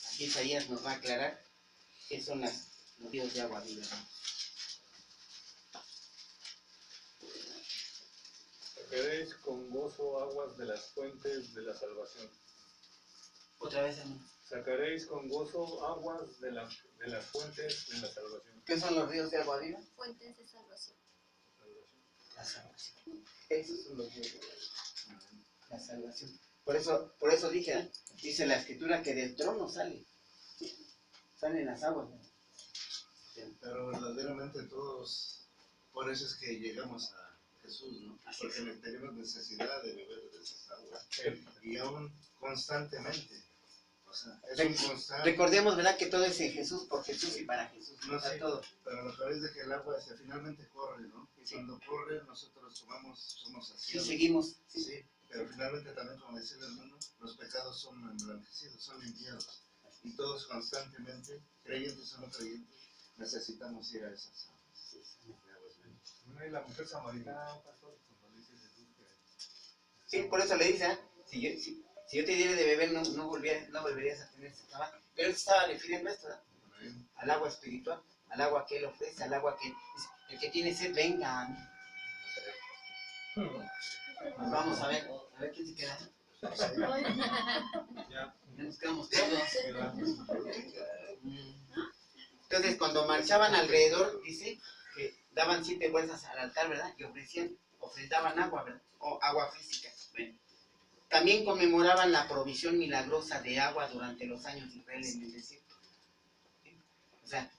Aquí Isaías nos va a aclarar qué son los ríos de agua viva. Sacaréis con gozo aguas de las fuentes de la salvación. Otra vez, hermano. Sacaréis con gozo aguas de las fuentes de la salvación. ¿Qué son los ríos de agua viva? Fuentes de salvación. La salvación. Esos son los ríos de agua viva. La salvación. Por eso dije, ¿eh? Dice la escritura que del trono salen las aguas, ¿no? Pero verdaderamente todos, por eso es que llegamos a Jesús, ¿no? Así Porque es. tenemos necesidad de beber de esas aguas. Y aún constantemente. O sea, es un constante. Recordemos, ¿verdad? Que todo es en Jesús, por Jesús y para Jesús. No Está sé, todo. pero lo que es de que el agua finalmente corre, ¿no? Y Sí. cuando corre nosotros somos Sí, saciados. seguimos. Sí, Sí. pero finalmente también, como decía el hermano, los pecados son emblanquecidos, son limpiados. Y todos constantemente, creyentes o no creyentes, necesitamos ir a esas aguas. De aguas vivas. No, y la mujer samaritana, pastor, cuando dice Jesús que... Sí, por eso le dice, ¿eh? Si yo te diera de beber, no volverías a tener ese trabajo. Pero él estaba refiriendo a esto, ¿verdad? Al agua espiritual, al agua que él ofrece, al agua que el que tiene sed, venga a mí. Pues vamos a ver quién se queda. Ya, Ya nos quedamos todos. Entonces, cuando marchaban alrededor, dice que daban 7 vueltas al altar, ¿verdad? Y ofrendaban agua, ¿verdad? O agua física. Bueno. También conmemoraban la provisión milagrosa de agua durante los años de Israel en el desierto. O sea,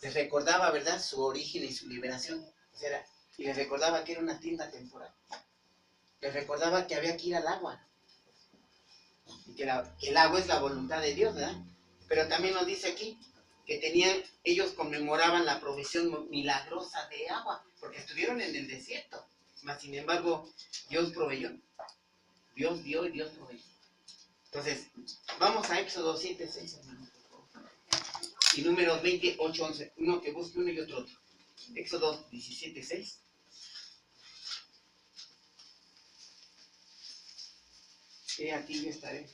les recordaba, ¿verdad?, su origen y su liberación. O sea, y les recordaba que era una tienda temporal. Les recordaba que había que ir al agua. Y que el agua es la voluntad de Dios, ¿verdad? Pero también nos dice aquí que ellos conmemoraban la provisión milagrosa de agua, porque estuvieron en el desierto. Mas, sin embargo, Dios proveyó. Dios dio y Dios proveyó. Entonces, vamos a Éxodo 7:6, hermanos, por favor. Y Números 28:11. Uno que busque uno y otro. Éxodo 17:6. Aquí yo estaré.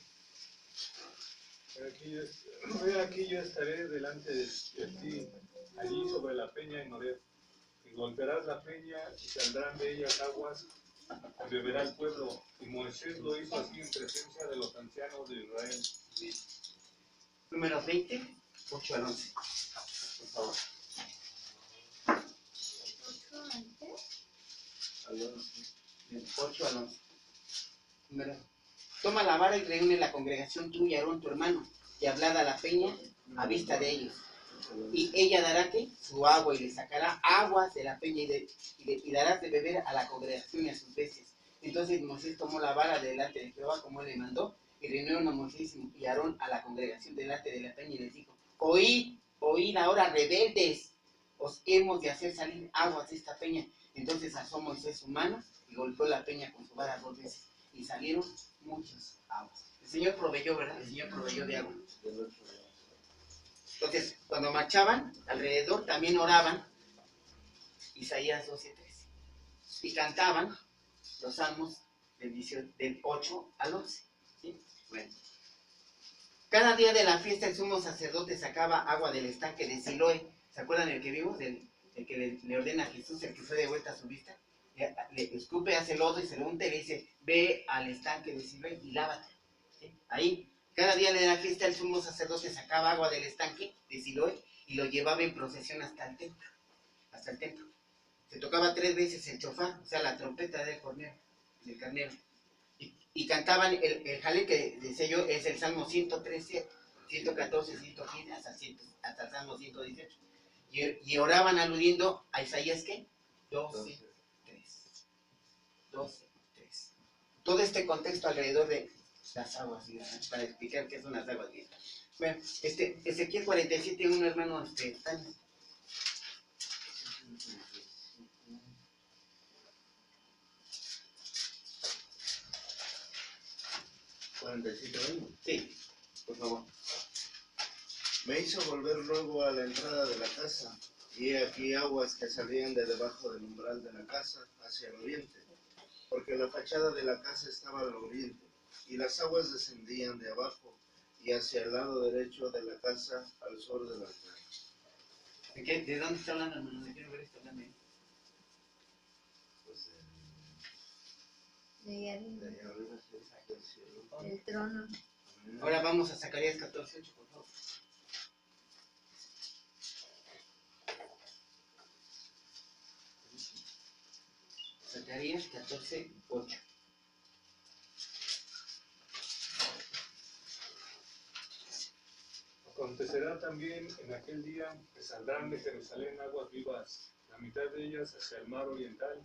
He aquí yo estaré delante de ti, allí sobre la peña en Horeb, y golpearás la peña y saldrán de ellas aguas, y beberá el pueblo. Y Moisés lo hizo así en presencia de los ancianos de Israel. Números 20, 8 al 11. Por favor. 8 al 11. Número. Toma la vara y reúne la congregación tú y Aarón tu hermano, y hablad a la peña a vista de ellos. Y ella dará que su agua, y le sacará aguas de la peña, y darás de beber a la congregación y a sus bestias. Entonces Moisés tomó la vara delante de Jehová como él le mandó, y reunieron a Moisés y Aarón a la congregación delante de la peña, y les dijo: oíd, oíd ahora, rebeldes, os hemos de hacer salir aguas de esta peña. Entonces alzó Moisés su mano y golpeó la peña con su vara 2 veces, y salieron muchas aguas. El Señor proveyó, ¿verdad? El Señor proveyó de agua. Entonces, cuando marchaban alrededor, también oraban, Isaías 12:13, y cantaban los salmos del 8 al 11. ¿Sí? Bueno. Cada día de la fiesta el sumo sacerdote sacaba agua del estanque de Siloé. ¿Se acuerdan el que vimos? El que le ordena a Jesús, el que fue de vuelta a su vista. Le escupe, hace lodo y se lo unta y le dice: ve al estanque de Siloé y lávate. ¿Sí? Ahí, cada día de la fiesta el sumo sacerdote sacaba agua del estanque de Siloé y lo llevaba en procesión hasta el templo. Hasta el templo. Se tocaba 3 veces el chofar, o sea, la trompeta del carnero. Y cantaban el jalel, que decía yo, es el Salmo 113, 114, 115, hasta el Salmo 118. Y oraban aludiendo a Isaías, ¿qué? 12, 3. Todo este contexto alrededor de las aguas vivas, para explicar qué son las aguas vivas. Bueno, Ezequiel 47, un hermano, Tania. Sí, por favor. Me hizo volver luego a la entrada de la casa, y he aquí aguas que salían de debajo del umbral de la casa hacia el oriente, porque la fachada de la casa estaba al oriente, y las aguas descendían de abajo y hacia el lado derecho de la casa al sur de la entrada. ¿De dónde está hablando, hermano? ¿De qué lugar está hablando? Pues De de allá arriba del cielo. el trono. Ahora vamos a Zacarías 14:8, por favor. Zacarías 14:8. Acontecerá también en aquel día que saldrán de Jerusalén aguas vivas, la mitad de ellas hacia el mar oriental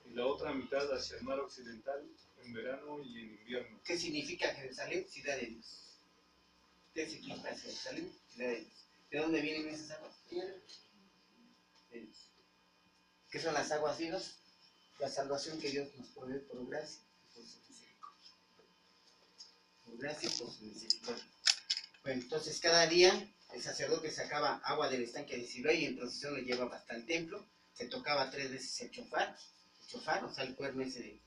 y la otra mitad hacia el mar occidental, en verano y en invierno. ¿Qué significa Jerusalén? Ciudad de Dios. ¿Qué significa Jerusalén? Ciudad de Dios. ¿De dónde vienen esas aguas? De Dios. ¿Qué son las aguas vivas? La salvación que Dios nos provee por gracia y por su misericordia. Por gracia y por su misericordia. Bueno, entonces cada día el sacerdote sacaba agua del estanque de Siloé y en procesión lo llevaba hasta el templo. Se tocaba 3 veces el chofar, o sea, el cuerno ese de...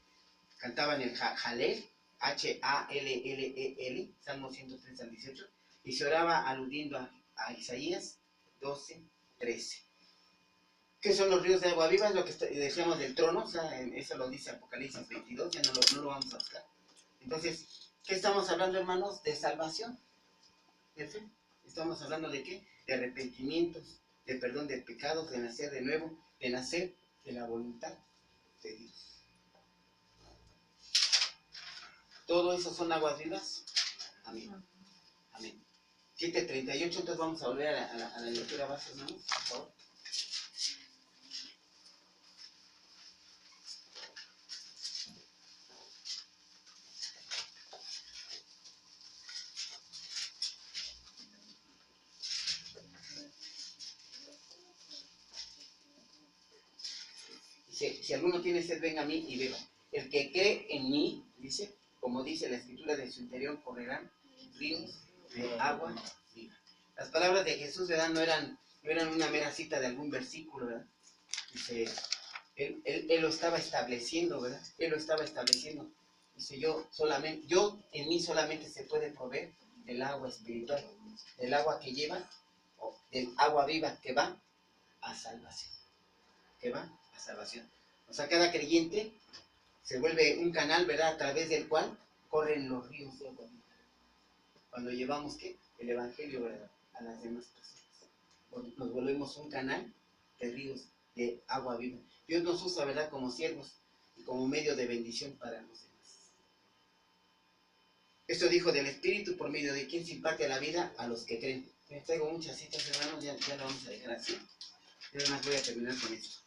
Cantaban el jalel, H-A-L-L-E-L, Salmo 103 al 18, y se oraba aludiendo a Isaías 12:13. ¿Qué son los ríos de agua viva? Es lo que decíamos del trono, o sea, eso lo dice Apocalipsis 22, ya no lo vamos a buscar. Entonces, ¿qué estamos hablando, hermanos? De salvación, de fe. ¿Estamos hablando de qué? De arrepentimientos, de perdón de pecados, de nacer de nuevo, de nacer de la voluntad de Dios. ¿Todo eso son aguas vivas? Amén. Amén. 7:38, entonces vamos a volver a la lectura base, hermanos, por favor. Si alguno tiene sed, venga a mí y beba. El que cree en mí, dice, como dice la escritura, de su interior correrán ríos de agua viva. Las palabras de Jesús, ¿verdad? No eran una mera cita de algún versículo, ¿verdad? Dice, él lo estaba estableciendo, ¿verdad? Él lo estaba estableciendo. Dice, yo en mí solamente se puede proveer del agua espiritual, del agua que lleva, o del agua viva que va a salvación. Que va a salvación. O sea, cada creyente se vuelve un canal, ¿verdad? A través del cual corren los ríos de agua viva. Cuando llevamos, ¿qué? El evangelio, ¿verdad? A las demás personas. Nos volvemos un canal de ríos de agua viva. Dios nos usa, ¿verdad? Como siervos y como medio de bendición para los demás. Esto dijo del Espíritu, por medio de quien se imparte la vida a los que creen. Me traigo muchas citas, hermanos, ya lo vamos a dejar así. Yo además voy a terminar con esto.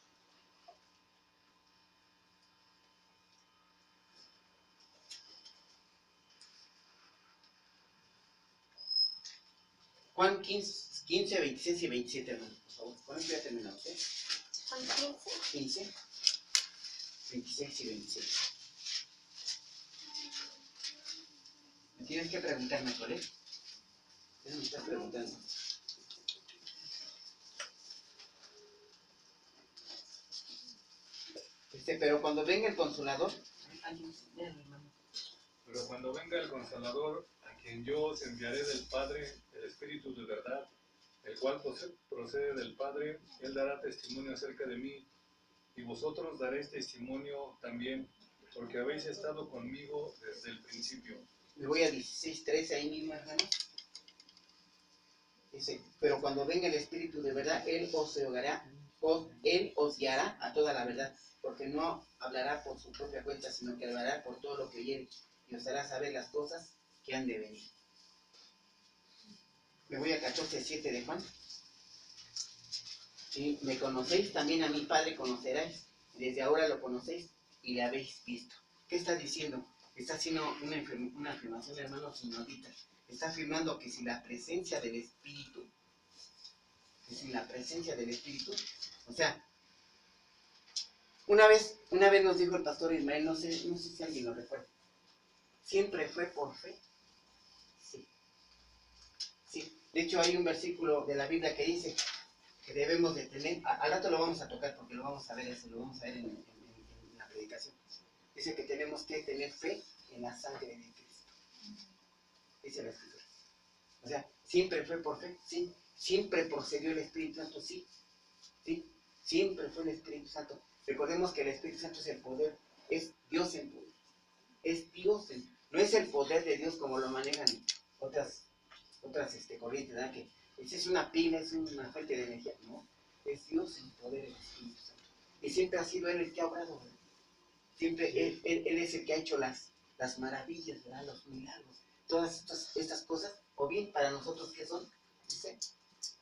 Juan 15, 26 y 27, hermano, por favor. Con esto ya terminamos, ¿eh? Juan 15. 15, 26 y 27. Me tienes que preguntar mejor, ¿eh? Ya me estás preguntando. Pero cuando venga el Consolador, Pero cuando venga el Consolador, a quien yo os enviaré del Padre, el Espíritu de verdad, el cual procede del Padre, Él dará testimonio acerca de mí, y vosotros daréis testimonio también, porque habéis estado conmigo desde el principio. Me voy a 16:13 ahí mismo, hermano. Dice, pero cuando venga el Espíritu de verdad, Él os guiará a toda la verdad, porque no hablará por su propia cuenta, sino que hablará por todo lo que oyere, y os hará saber las cosas que han de venir. Me voy a 14:7 de Juan. Y me conocéis, también a mi Padre conoceráis, y desde ahora lo conocéis y le habéis visto. ¿Qué está diciendo? Está haciendo una afirmación, hermanos, inaudita. Está afirmando que si la presencia del Espíritu, o sea, una vez nos dijo el pastor Ismael, no sé si alguien lo recuerda, ¿siempre fue por fe? Sí. Sí. De hecho, hay un versículo de la Biblia que dice que debemos de tener, al rato lo vamos a tocar porque lo vamos a ver en la predicación. Dice que tenemos que tener fe en la sangre de Cristo. Dice la Escritura. O sea, siempre fue por fe, sí. Siempre procedió el Espíritu Santo, sí. Sí. Siempre fue el Espíritu Santo. Recordemos que el Espíritu Santo es el poder, es Dios en poder. Es Dios en, no es el poder de Dios como lo manejan otras corrientes, ¿verdad? Que es una pila, es una fuente de energía, no. Es Dios en poder, el Espíritu Santo. Y siempre ha sido Él el que ha obrado, ¿verdad? Siempre Él es el que ha hecho las maravillas, ¿verdad? Los milagros, todas estas cosas, o bien para nosotros, ¿qué son? Dice,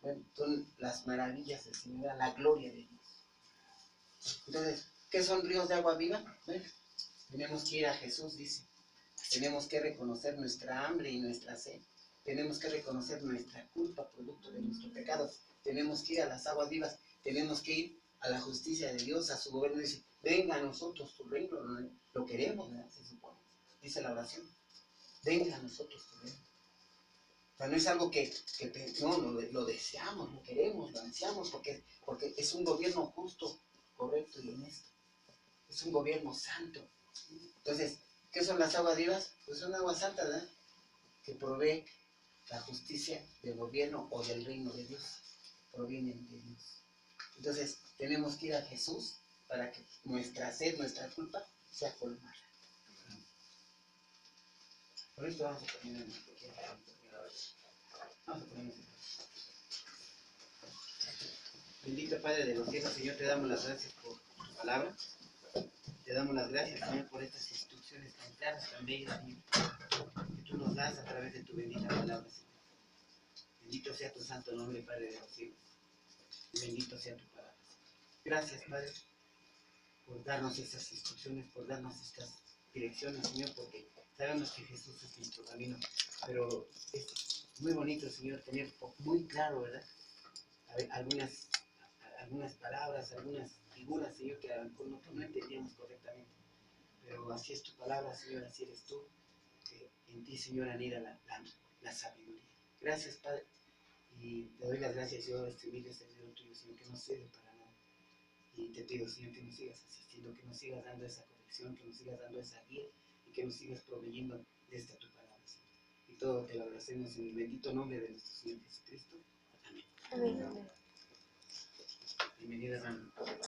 bueno, son las maravillas del Señor, la gloria de Dios. Entonces, ¿qué son ríos de agua viva? Bueno, tenemos que ir a Jesús, dice. Tenemos que reconocer nuestra hambre y nuestra sed. Tenemos que reconocer nuestra culpa, producto de nuestros pecados. Tenemos que ir a las aguas vivas. Tenemos que ir a la justicia de Dios, a su gobierno. Dice, venga a nosotros tu reino. Lo queremos, ¿verdad? Se supone. Dice la oración. Venga a nosotros tu reino. O sea, no es algo que no, lo deseamos, lo queremos, lo ansiamos, porque es un gobierno justo, correcto y honesto. Es un gobierno santo. Entonces, ¿qué son las aguas vivas? Pues son aguas santas, ¿verdad? Que provee la justicia del gobierno o del reino de Dios. Provienen de Dios. Entonces, tenemos que ir a Jesús para que nuestra sed, nuestra culpa, sea colmada. Por esto vamos a terminar en Vamos a ponernos en Bendito Padre de los cielos, Señor, te damos las gracias por tu palabra. Te damos las gracias, Señor, por estas instrucciones tan claras, tan bellas, Señor, que tú nos das a través de tu bendita palabra, Señor. Bendito sea tu santo nombre, Padre de los cielos. Y bendito sea tu palabra. Gracias, Padre, por darnos estas instrucciones, por darnos estas direcciones, Señor, porque sabemos que Jesús es nuestro camino. Pero es muy bonito, Señor, tener muy claro, ¿verdad? Algunas palabras, algunas figuras, Señor, que a lo mejor no entendíamos correctamente. Pero así es tu palabra, Señor, así eres tú. Que en ti, Señor, anida la sabiduría. Gracias, Padre. Y te doy las gracias, yo, este humilde servidor tuyo, Señor, que no cede para nada. Y te pido, Señor, que nos sigas asistiendo, que nos sigas dando esa corrección, que nos sigas dando esa guía y que nos sigas proveyendo de esta tu palabra, Señor. Y todo te lo agradecemos en el bendito nombre de nuestro Señor Jesucristo. Amén. Amén.